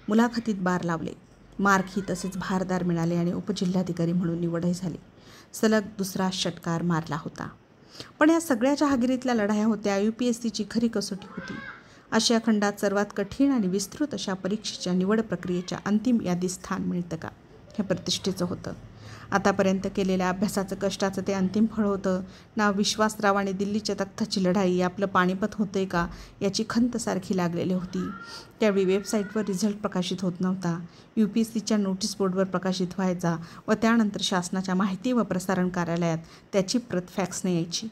मुलाखतीत बार लावले. मार्कही तसेच भारदार मिळाले आणि उपजिल्हाधिकारी म्हणून निवडही झाली. सलग दुसरा षटकार मारला होता. पण या सगळ्या जहागिरीतल्या लढाया होत्या. UPSCची खरी कसोटी होती. आशिया खंडात सर्वात कठीण आणि विस्तृत अशा परीक्षेच्या निवड प्रक्रियेच्या अंतिम यादीत स्थान मिळतं का, हे प्रतिष्ठेचं होतं. आतापर्यंत केलेल्या अभ्यासाचं कष्टाचं ते अंतिम फळ होतं. ना विश्वासराव आणि दिल्लीच्या तख्ताची लढाई आपलं पानिपत होतंय का याची खंत सारखी लागलेली होती. त्यावेळी वेबसाईटवर रिझल्ट प्रकाशित होत नव्हता. UPSCच्या नोटीस बोर्डवर प्रकाशित व्हायचा व त्यानंतर शासनाच्या माहिती व प्रसारण कार्यालयात त्याची प्रत फॅक्सने यायची.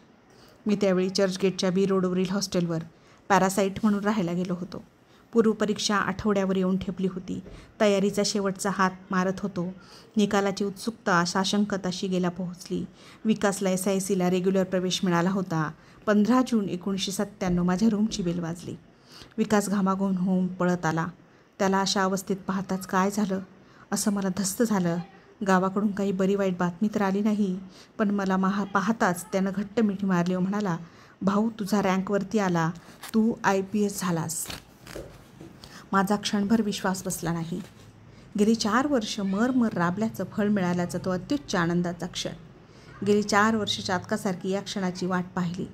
मी त्यावेळी चर्चगेटच्या बी रोडवरील हॉस्टेलवर पॅरासाईट म्हणून राहायला गेलो होतो. पूर्वपरीक्षा आठवड्यावर येऊन ठेपली होती. तयारीचा शेवटचा हात मारत होतो. निकालाची उत्सुकता साशंकताशी गेला पोहोचली. विकासला SICला रेग्युलर प्रवेश मिळाला होता. 15 जून 1997 माझ्या रूमची बेल वाजली. विकास घामाघूम होऊन पळत आला. त्याला अशा अवस्थेत पाहताच काय झालं असं मला धस्त झालं. गावाकडून काही बरी वाईट बातमी तर आली नाही, पण मला पाहताच त्यानं घट्ट मिठी मारली व म्हणाला, भाऊ तुझा रँकवरती आला, तू IPS झालास. माझा क्षणभर विश्वास बसला नाही. गेली 4 वर्ष मर राबल्याचं फळ मिळाल्याचा तो अत्युच्च आनंदाचा क्षण. गेली 4 वर्ष चातकासारखी या क्षणाची वाट पाहिली.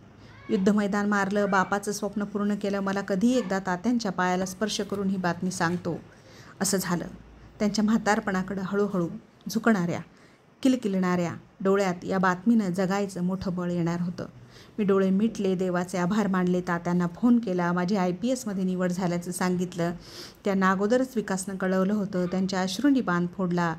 युद्धमैदान मारलं, बापाचं स्वप्न पूर्ण केलं, मला कधी एकदा तात्यांच्या पायाला स्पर्श करून ही बातमी सांगतो असं झालं. त्यांच्या म्हातारपणाकडं हळूहळू झुकणाऱ्या किलकिलणाऱ्या डोळ्यात या बातमीनं जगायचं मोठं बळ येणार होतं. मी डोळे मिटले, देवाचे आभार मानले, तात्यांना फोन केला, माझी IPSमध्ये निवड झाल्याचं सांगितलं. त्यांना अगोदरच विकासनं कळवलं होतं. त्यांच्या अश्रूंनी बांध फोडला.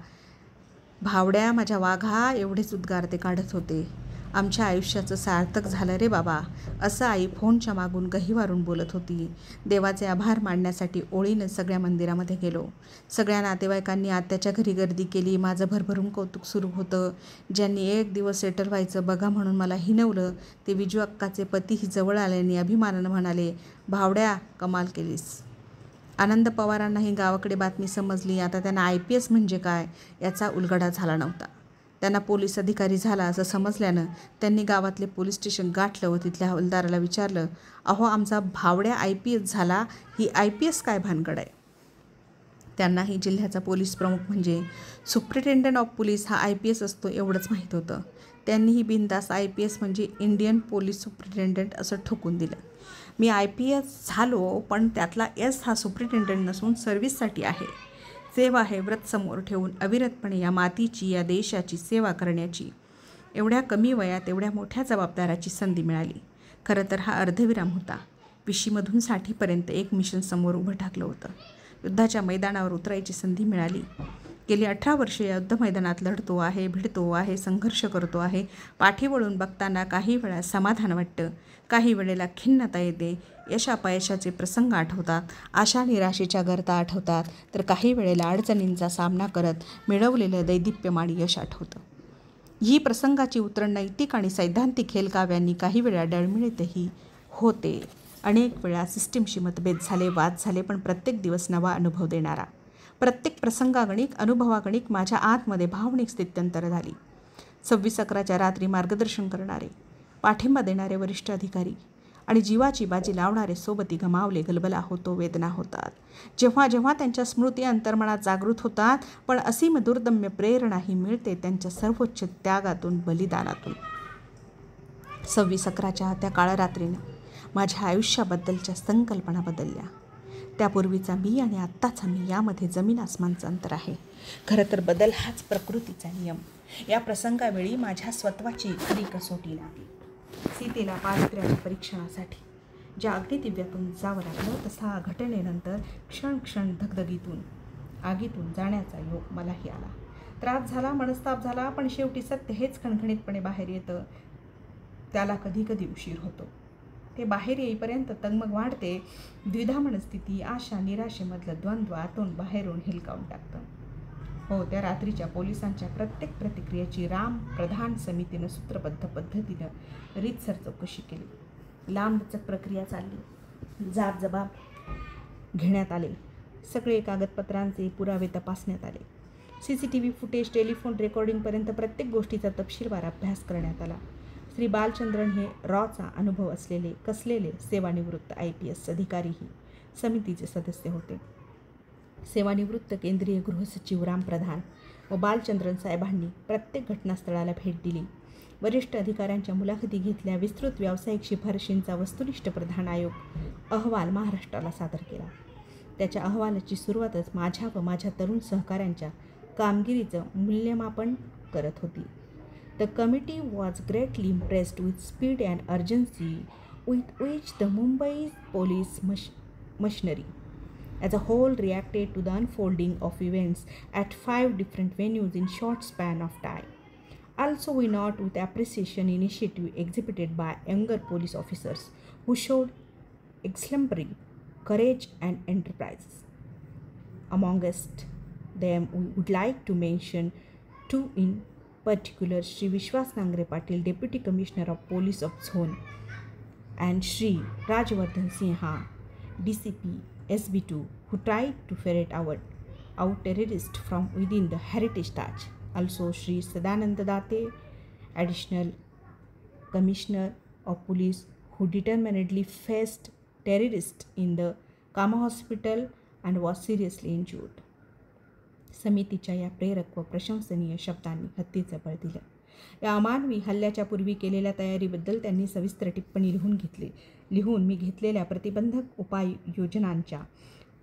भावड्या माझ्या वाघा एवढेच उद्गार ते काढत होते. आमच्या आयुष्याचं सार्थक झालं रे बाबा, असं आई फोनच्या मागून गहिवारून बोलत होती. देवाचे आभार मांडण्यासाठी ओळीनं सगळ्या मंदिरामध्ये गेलो. सगळ्या नातेवाईकांनी आत्याच्या घरी गर्दी केली. माझं भरभरून कौतुक सुरू होतं. ज्यांनी एक दिवस सेटल व्हायचं बघा म्हणून मला हिणवलं ते विजू अक्काचे पतीही जवळ आल्याने अभिमानानं म्हणाले, भावड्या कमाल केलीस. आनंद पवारांनाही गावाकडे बातमी समजली. आता त्यांना IPS म्हणजे काय याचा उलगडा झाला नव्हता. त्यांना पोलीस अधिकारी झाला असं समजल्यानं त्यांनी गावातले पोलीस स्टेशन गाठलं व तिथल्या हवालदाराला विचारलं, अहो आमचा भावड्या IPS झाला, ही IPS काय भानगड आहे. त्यांनाही जिल्ह्याचा पोलीस प्रमुख म्हणजे सुप्रिटेंडंट ऑफ पोलीस हा IPS असतो एवढंच माहीत होतं. त्यांनीही बिनधास्त IPS म्हणजे इंडियन पोलीस सुप्रिटेंडंट असं ठोकून दिलं. मी IPS झालो, पण त्यातला S हा सुप्रिटेंडंट नसून सर्व्हिससाठी आहे. सेवा हे व्रत समोर ठेवून अविरतपणे या मातीची, या देशाची सेवा करण्याची. एवढ्या कमी वयात एवढ्या मोठ्या जबाबदाराची संधी मिळाली. खरं तर हा अर्धविराम होता. 20मधून 60पर्यंत एक मिशन समोर उभं ठाकलं होतं. युद्धाच्या मैदानावर उतरायची संधी मिळाली. गेली 18 वर्षे या युद्ध मैदानात लढतो आहे, भिडतो आहे, संघर्ष करतो आहे. पाठी वळून बघताना काही वेळा समाधान वाटतं, काही वेळेला खिन्नता येते. यशापयशाचे प्रसंग आठवतात, आशा निराशेच्या गर्ता आठवतात, तर काही वेळेला अडचणींचा सामना करत मिळवलेलं दैदिप्यमान यश आठवतं. ही प्रसंगाची उतरण नैतिक आणि सैद्धांतिक हेलकाव्यांनी काही वेळा डळमळीतही होते. अनेक वेळा सिस्टीमशी मतभेद झाले, वाद झाले, पण प्रत्येक दिवस नवा अनुभव देणारा. प्रत्येक प्रसंगागणिक, अनुभवागणिक माझ्या आतमध्ये भावनिक स्थित्यंतर झाली. 26/11च्या रात्री मार्गदर्शन करणारे, पाठिंबा देणारे वरिष्ठ अधिकारी आणि जीवाची बाजी लावणारे सोबती गमावले. गलबला होतो, वेदना होतात. जेव्हा जेव्हा त्यांच्या स्मृती अंतर्मनात जागृत होतात, पण असीम दुर्दम्य प्रेरणाही मिळते त्यांच्या सर्वोच्च त्यागातून, बलिदानातून. 26/11च्या त्या काळरात्रीनं माझ्या आयुष्याबद्दलच्या संकल्पना बदलल्या. त्यापूर्वीचा मी आणि आत्ताचा मी यामध्ये जमीन आसमानचं अंतर आहे. खरं तर बदल हाच प्रकृतीचा नियम. या प्रसंगावेळी माझ्या स्वत्वाची खरी कसोटी लागली. सीतेला पावित्र्याच्या परीक्षणासाठी ज्या अग्निदिव्यातून जावं लागलं, तसा घटनेनंतर क्षण धगधगीतून, आगीतून जाण्याचा योग मलाही आला. त्रास झाला, मनस्ताप झाला, पण शेवटी सत्य हेच खणखणीतपणे बाहेर येतं. त्याला कधी कधी उशीर होतो. ते बाहेर येईपर्यंत तगमग वाढते. द्विधा मनस्थिती, आशा निराशेमधलं द्वंद्व आतून बाहेरून हिलकावून टाकतं. हो, त्या रात्रीच्या पोलिसांच्या प्रत्येक प्रतिक्रियेची राम प्रधान समितीनं सूत्रबद्ध पद्धतीनं रीतसर चौकशी केली. लांबलचक प्रक्रिया चालली. जाब जबाब घेण्यात आले. सगळे कागदपत्रांचे पुरावे तपासण्यात आले. CCTV फुटेज, टेलिफोन रेकॉर्डिंगपर्यंत प्रत्येक गोष्टीचा तपशीलवार अभ्यास करण्यात आला. श्री बालचंद्रन हे रॉचा अनुभव असलेले कसलेले सेवानिवृत्त IPS अधिकारीही समितीचे सदस्य होते. सेवानिवृत्त केंद्रीय गृहसचिव राम प्रधान व बालचंद्रन साहेबांनी प्रत्येक घटनास्थळाला भेट दिली. वरिष्ठ अधिकाऱ्यांच्या मुलाखती घेतल्या. विस्तृत व्यावसायिक शिफारशींचा वस्तुनिष्ठ प्रधान आयोग अहवाल महाराष्ट्राला सादर केला. त्याच्या अहवालाची सुरुवातच माझ्या व माझ्या तरुण सहकाऱ्यांच्या कामगिरीचं मूल्यमापन करत होती. The committee was greatly impressed with speed and urgency with which the Mumbai police machinery as a whole reacted to the unfolding of events at 5 different venues in short span of time. Also, we note with appreciation initiative exhibited by younger police officers who showed exemplary courage and enterprise. Amongst them, we would like to mention two in particular, Shri Vishwas Nangre Patil, Deputy Commissioner of Police of Zone, and Shri Rajwardhan Sinha, DCP SB2, who tried to ferret out terrorists from within the Heritage Taj. Also, Shri Sadanand Date, Additional Commissioner of Police, who determinedly faced terrorists in the Kama Hospital and was seriously injured. समितीच्या या प्रेरक व प्रशंसनीय शब्दांनी हत्तीचं बळ दिलं. या अमानवी हल्ल्याच्या पूर्वी केलेल्या तयारीबद्दल त्यांनी सविस्तर टिप्पणी लिहून मी घेतलेल्या प्रतिबंधक उपाययोजनांच्या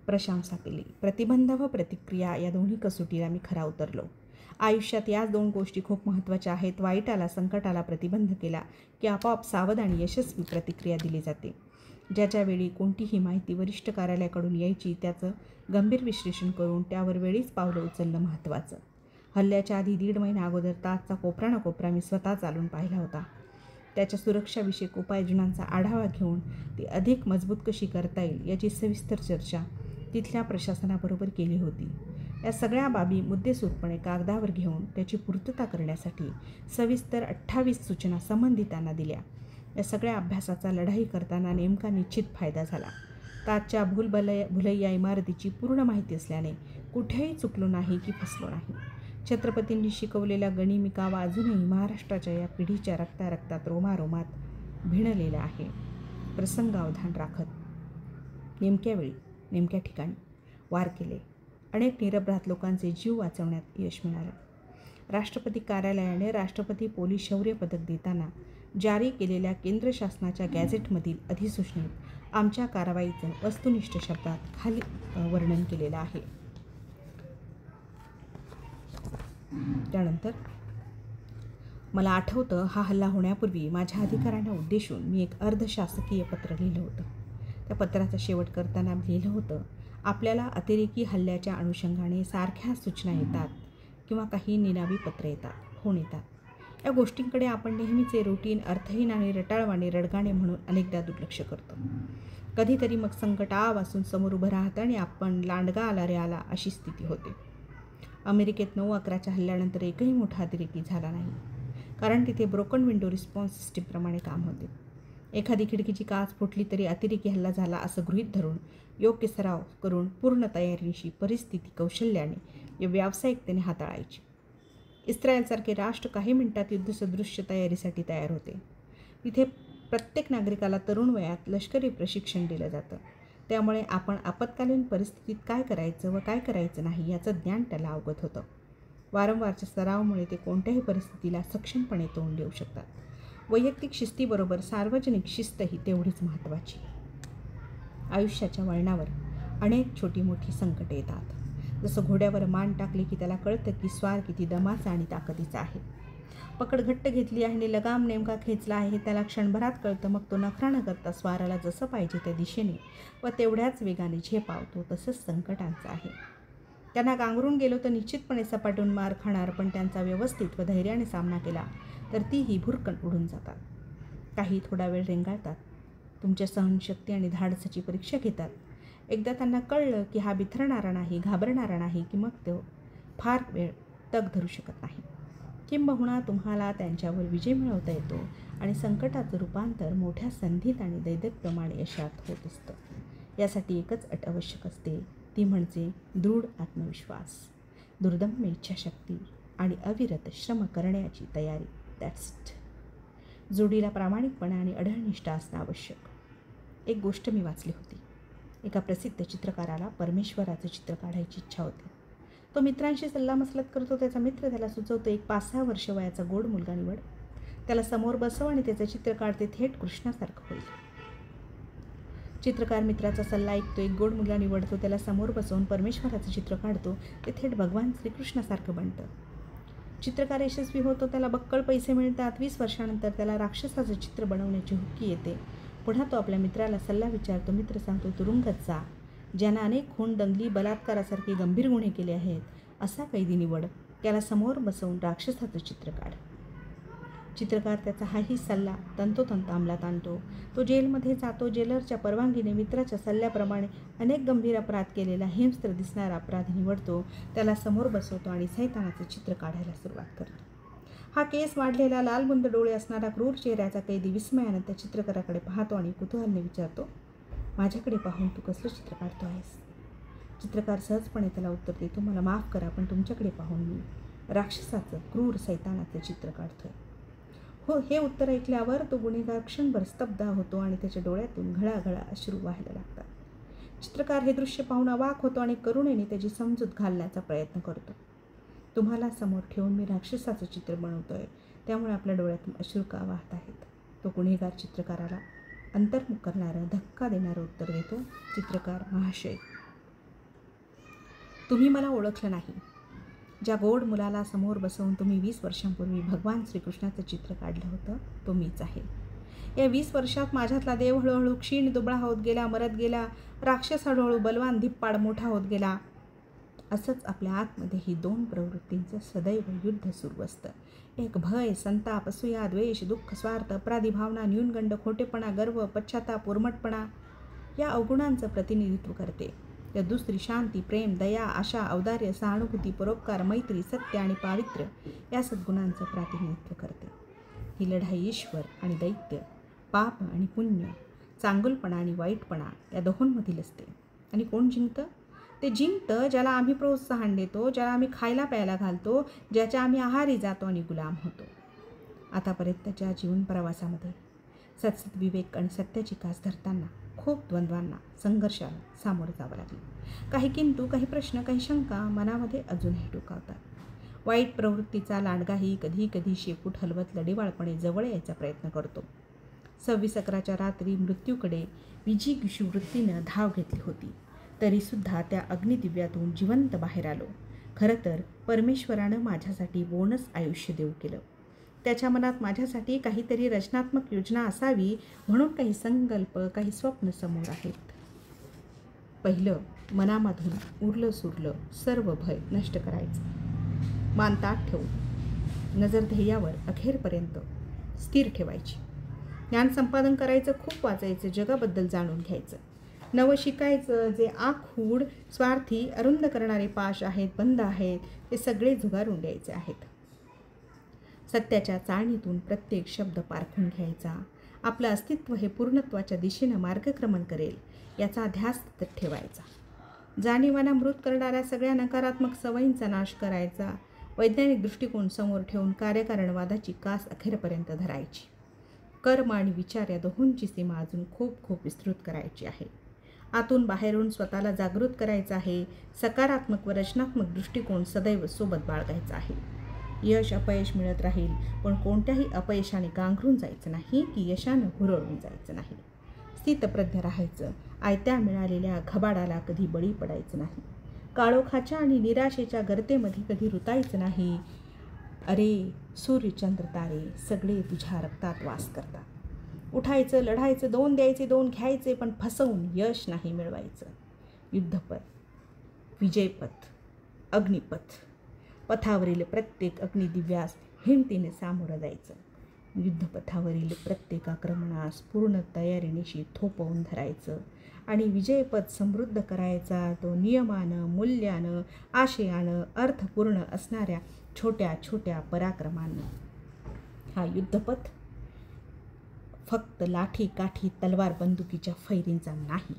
प्रशंसा केली. प्रतिबंध व प्रतिक्रिया या दोन्ही कसोटीला मी खरा उतरलो. आयुष्यात याच दोन गोष्टी खूप महत्त्वाच्या आहेत. वाईटाला, संकटाला प्रतिबंध केला की आपोआप सावध आणि यशस्वी प्रतिक्रिया दिली जाते. ज्याच्या वेळी कोणतीही माहिती वरिष्ठ कार्यालयाकडून यायची त्याचं गंभीर विश्लेषण करून त्यावर वेळीच पावलं उचलणं महत्त्वाचं. हल्ल्याच्या आधी 1.5 महिना अगोदर ताजचा कोपरा न कोपरा मी स्वतः चालून पाहिला होता. त्याच्या सुरक्षाविषयक उपाययोजनांचा आढावा घेऊन ती अधिक मजबूत कशी करता येईल याची सविस्तर चर्चा तिथल्या प्रशासनाबरोबर केली होती. या सगळ्या बाबी मुद्देसूदपणे कागदावर घेऊन त्याची पूर्तता करण्यासाठी सविस्तर 28 सूचना संबंधितांना दिल्या. या सगळ्या अभ्यासाचा लढाई करताना नेमका निश्चित फायदा झाला. ताजच्या भुलैया इमारतीची पूर्ण माहिती असल्याने कुठेही चुकलो नाही की फसलो नाही. छत्रपतींनी शिकवलेला गणिमिकावा अजूनही महाराष्ट्राच्या या पिढीच्या रक्तारक्तात रोमारोमात भिणलेला आहे. प्रसंगावधान राखत नेमक्या वेळी नेमक्या ठिकाणी वार केले. अनेक निरपराध लोकांचे जीव वाचवण्यात यश मिळालं. राष्ट्रपती कार्यालयाने राष्ट्रपती पोलीस शौर्य पदक देताना जारी केलेल्या केंद्र शासनाच्या गॅझेटमधील अधिसूचनेत आमच्या कारवाईचं वस्तुनिष्ठ शब्दात खाली वर्णन केलेलं आहे. त्यानंतर मला आठवतं, हा हल्ला होण्यापूर्वी माझ्या अधिकाऱ्यांना उद्देशून मी एक अर्धशासकीय पत्र लिहिलं होतं. त्या पत्राचा शेवट करताना लिहिलं होतं, आपल्याला अतिरेकी हल्ल्याच्या अनुषंगाने सारख्या सूचना येतात किंवा काही निनावी पत्र येतात, फोन येतात. या गोष्टींकडे आपण नेहमीचे रुटीन, अर्थहीन आणि रटाळवाणे रडगाणे म्हणून अनेकदा दुर्लक्ष करतो. कधीतरी मग संकट वासून समोर उभं राहतं आणि आपण लांडगा आला रे आला अशी स्थिती होते. अमेरिकेत 9/11च्या हल्ल्यानंतर एकही मोठा अतिरेकी झाला नाही, कारण तिथे ब्रोकन विंडो रिस्पॉन्स सिस्टीमप्रमाणे काम होते. एखादी खिडकीची काच फुटली तरी अतिरेकी हल्ला झाला असं गृहीत धरून योग्य सराव करून पूर्ण तयारीनिशी परिस्थिती कौशल्याने व्यावसायिकतेने हाताळायची. इस्रायलसारखे राष्ट्र काही मिनिटात युद्धसदृश्य तयारीसाठी तयार होते. तिथे प्रत्येक नागरिकाला तरुण वयात लष्करी प्रशिक्षण दिलं जातं. त्यामुळे आपण आपत्कालीन परिस्थितीत काय करायचं व काय करायचं नाही याचं ज्ञान त्याला अवगत होतं. वारंवारच्या सरावामुळे ते कोणत्याही परिस्थितीला सक्षमपणे तोंड देऊ शकतात. वैयक्तिक शिस्तीबरोबर सार्वजनिक शिस्तही तेवढीच महत्त्वाची. आयुष्याच्या वळणावर अनेक छोटी मोठी संकटे येतात. जसं घोड्यावर मान टाकली की त्याला कळतं की स्वार किती दमाचा आणि ताकदीचा आहे. पकड घट्ट घेतली आहे आणि लगाम नेमका खेचला आहे हे त्याला क्षणभरात कळतं. मग तो नखरा न करता स्वाराला जसं पाहिजे त्या दिशेने व तेवढ्याच वेगाने झेपावतो. तसंच संकटांचं आहे. त्यांना गांगरून गेलो तर निश्चितपणे सपाटून मार खाणार, पण त्यांचा व्यवस्थित व धैर्याने सामना केला तर तीही भुरकन उडून जातात. काही थोडा वेळ रेंगाळतात, तुमच्या सहनशक्ती आणि धाडसाची परीक्षा घेतात. एकदा त्यांना कळलं की हा बिथरणारा नाही, घाबरणारा नाही की मग तो फार वेळ तग धरू शकत नाही. किंबहुना तुम्हाला त्यांच्यावर विजय मिळवता येतो आणि संकटाचं रूपांतर मोठ्या संधीत आणि दैदकप्रमाणे यशात होत असतं. यासाठी एकच अट आवश्यक असते, ती म्हणजे दृढ आत्मविश्वास, दुर्दम्य इच्छाशक्ती आणि अविरत श्रम करण्याची तयारी. That's it. जोडीला प्रामाणिकपणा आणि अढळनिष्ठा असणं आवश्यक. एक गोष्ट मी वाचली होती. एका प्रसिद्ध चित्रकाराला परमेश्वराचं चित्र काढायची इच्छा होती. तो मित्रांशी सल्लामसलत करतो. त्याचा मित्र त्याला सुचवतो, एक 5-6 वर्ष वयाचा गोड मुलगा निवड, त्याला समोर बसव आणि त्याचं चित्र काढते, थेट कृष्णासारखं होईल. चित्रकार मित्राचा सल्ला ऐकतो. एक गोड मुलगा निवडतो, त्याला समोर बसवून परमेश्वराचं चित्र काढतो, ते थेट भगवान श्रीकृष्णासारखं बनतं. चित्रकार यशस्वी होतो, त्याला बक्कळ पैसे मिळतात. 20 वर्षानंतर त्याला राक्षसाचं चित्र बनवण्याची हुक्की येते. पुन्हा तो आपल्या मित्राला सल्ला विचारतो. मित्र सांगतो, तुरुंगात जा, ज्यानं अनेक खून, दंगली, बलात्कारासारखे गंभीर गुन्हे केले आहेत असा कैदी निवड, त्याला समोर बसवून राक्षसाचं चित्र काढ. चित्रकार त्याचा हाही सल्ला तंतोतंत अंमलात आणतो. तो जेलमध्ये जातो. जेलरच्या परवानगीने मित्राच्या सल्ल्याप्रमाणे अनेक गंभीर अपराध केलेला हिंस्त्र दिसणारा अपराधी निवडतो, त्याला समोर बसवतो आणि सैतानाचं चित्र काढायला सुरुवात करतो. हा केस वाढलेला, लालबुंद डोळे असणारा क्रूर चेहऱ्याचा कैदी विस्मयानं त्या चित्रकाराकडे पाहतो आणि कुतूहलाने विचारतो, माझ्याकडे पाहून तू कसलं चित्र काढतो आहेस? चित्रकार सहजपणे त्याला उत्तर देतो, मला माफ करा, पण तुमच्याकडे पाहून मी राक्षसाचं, क्रूर सैतानाचं चित्र काढतोय. हो, हे उत्तर ऐकल्यावर तो गुन्हेगार क्षणभर स्तब्ध होतो आणि त्याच्या डोळ्यातून घळाघळा अश्रू व्हायला लागतात. चित्रकार हे दृश्य पाहून अवाक होतो आणि करुणेने त्याची समजूत घालण्याचा प्रयत्न करतो. तुम्हाला समोर ठेवून मी राक्षसाचं चित्र बनवतोय, त्यामुळे आपल्या डोळ्यातून अश्रू का वाहत आहेत? तो गुन्हेगार चित्रकाराला अंतर्मुख करणारं, धक्का देणारं उत्तर देतो. चित्रकार महाशय, तुम्ही मला ओळखलं नाही. ज्या गोड मुलाला समोर बसवून तुम्ही 20 वर्षांपूर्वी भगवान श्रीकृष्णाचं चित्र काढलं होतं, तो मीच आहे. या 20 वर्षात माझ्यातला देव हळूहळू क्षीण दुबळा होत गेला, मरत गेला. राक्षस हळूहळू बलवान, धिप्पाड, मोठा होत गेला. असंच आपल्या आतमध्ये ही 2 प्रवृत्तींचं सदैव युद्ध सुरू असतं. एक भय, संताप, असूया, द्वेष, दुःख, स्वार्थ, अपराधी भावना, न्यूनगंड, खोटेपणा, गर्व, पश्चाताप, उर्मटपणा या अवगुणांचं प्रतिनिधित्व करते. तर दुसरी शांती, प्रेम, दया, आशा, औदार्य, सहानुभूती, परोपकार, मैत्री, सत्य आणि पावित्र्य या सद्गुणांचं प्रतिनिधित्व करते. ही लढाई ईश्वर आणि दैत्य, पाप आणि पुण्य, चांगुलपणा आणि वाईटपणा या दोहोंमधील असते. आणि कोण जिंकतं? ते जिंकतं ज्याला आम्ही प्रोत्साहन देतो, ज्याला आम्ही खायला प्यायला घालतो, ज्याच्या आम्ही आहारी जातो आणि गुलाम होतो. आतापर्यंतच्या जीवन प्रवासामध्ये सत्सत विवेक आणि सत्याची कास धरताना खूप द्वंद्वांना, संघर्षाला सामोरं जावं लागलं. काही किंतु, काही प्रश्न, काही शंका मनामध्ये अजूनही टोकावतात. वाईट प्रवृत्तीचा लांडगाही कधी कधी शेपूट हलवत लढीवाळपणे जवळ यायचा प्रयत्न करतो. 26 अकराच्या रात्री मृत्यूकडे विजिगीषू वृत्तीनं धाव घेतली होती, तरीसुद्धा त्या अग्निदिव्यातून जिवंत बाहेर आलो. खरं तर परमेश्वरानं माझ्यासाठी बोनस आयुष्य देऊ केलं. त्याच्या मनात माझ्यासाठी काहीतरी रचनात्मक योजना असावी म्हणून काही संकल्प, काही स्वप्न समोर आहेत. पहिलं, मनामधून उरलं सुरलं सर्व भय नष्ट करायचं. मान ताठ ठेवून नजर ध्येयावर अखेरपर्यंत स्थिर ठेवायची. ज्ञान संपादन करायचं, खूप वाचायचं, जगाबद्दल जाणून घ्यायचं, नवं शिकायचं. जे आखूड, स्वार्थी, अरुंद करणारे पाश आहेत, बंध आहेत, ते सगळे झुगारून द्यायचे आहेत. सत्याच्या चाळणीतून प्रत्येक शब्द पारखून घ्यायचा. आपलं अस्तित्व हे पूर्णत्वाच्या दिशेनं मार्गक्रमण करेल याचा ध्यास ठेवायचा. जाणीवाना मृत करणाऱ्या सगळ्या नकारात्मक सवयींचा नाश करायचा. वैज्ञानिक दृष्टिकोन समोर ठेवून कार्यकारणवादाची कास अखेरपर्यंत धरायची. कर्म आणि विचार या दोहोंची सीमा अजून खूप खूप विस्तृत करायची आहे. आतून बाहेरून स्वतःला जागृत करायचं आहे. सकारात्मक व रचनात्मक दृष्टिकोन सदैव सोबत बाळगायचा आहे. यश अपयश मिळत राहील, पण कोणत्याही अपयशाने गांगरून जायचं नाही की यशानं हुरळून जायचं नाही. स्थितप्रज्ञ राहायचं. आयत्या मिळालेल्या घबाडाला कधी बळी पडायचं नाही. काळोखाच्या आणि निराशेच्या गर्तेमध्ये कधी रुतायचं नाही. अरे सूर्य, चंद्र, तारे सगळे तुझ्या रक्तात वास करतात. उठायचं, लढायचं, 2 द्यायचे, 2 घ्यायचे, पण फसवून यश नाही मिळवायचं. युद्धपथ, विजयपथ, अग्निपथ, पथावरील प्रत्येक अग्निदिव्यास हिमतीने सामोरं जायचं. युद्धपथावरील प्रत्येक आक्रमणास पूर्ण तयारीनिशी थोपवून धरायचं आणि विजयपद समृद्ध करायचा तो नियमानं, मूल्यानं, आशयानं अर्थपूर्ण असणाऱ्या छोट्या छोट्या पराक्रमानं. हा युद्धपथ फक्त लाठी काठी तलवार बंदुकीच्या फैरींचा नाही,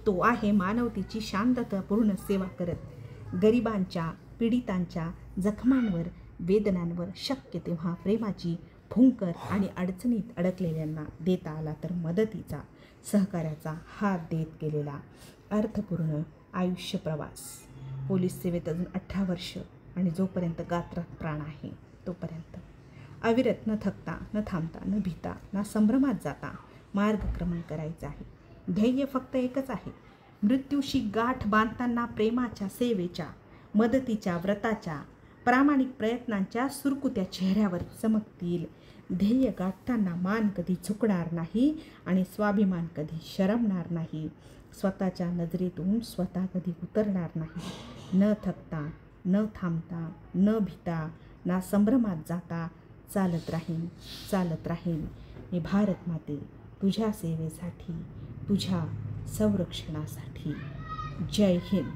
तो आहे मानवतेची शांततापूर्ण सेवा करत गरिबांच्या, पीडितांच्या जखमांवर, वेदनांवर शक्य तेव्हा प्रेमाची फुंकर आणि अडचणीत अडकलेल्यांना देता आला तर मदतीचा, सहकार्याचा हात देत केलेला अर्थपूर्ण आयुष्य प्रवास. पोलीस सेवेत अजून 18 वर्ष आणि जोपर्यंत गात्रात प्राण आहे तोपर्यंत अविरत न थकता, न थांबता, न भीता, ना संभ्रमात जाता मार्गक्रमण करायचं आहे. ध्येय फक्त एकच आहे, मृत्यूशी गाठ बांधताना प्रेमाच्या, सेवेच्या, मदतीच्या, व्रताच्या, प्रामाणिक प्रयत्नांच्या सुरकुत्या चेहऱ्यावर चमकतील. ध्येय गाठताना मान कधी झुकणार नाही आणि स्वाभिमान कधी शरमणार नाही. स्वतःच्या नजरेतून स्वतः कधी उतरणार नाही. न थकता, न थांबता, न भीता, ना संभ्रमात जाता चालत राहीन मी भारत माते, तुझ्या सेवेसाठी, तुझ्या संरक्षणासाठी. जय हिंद.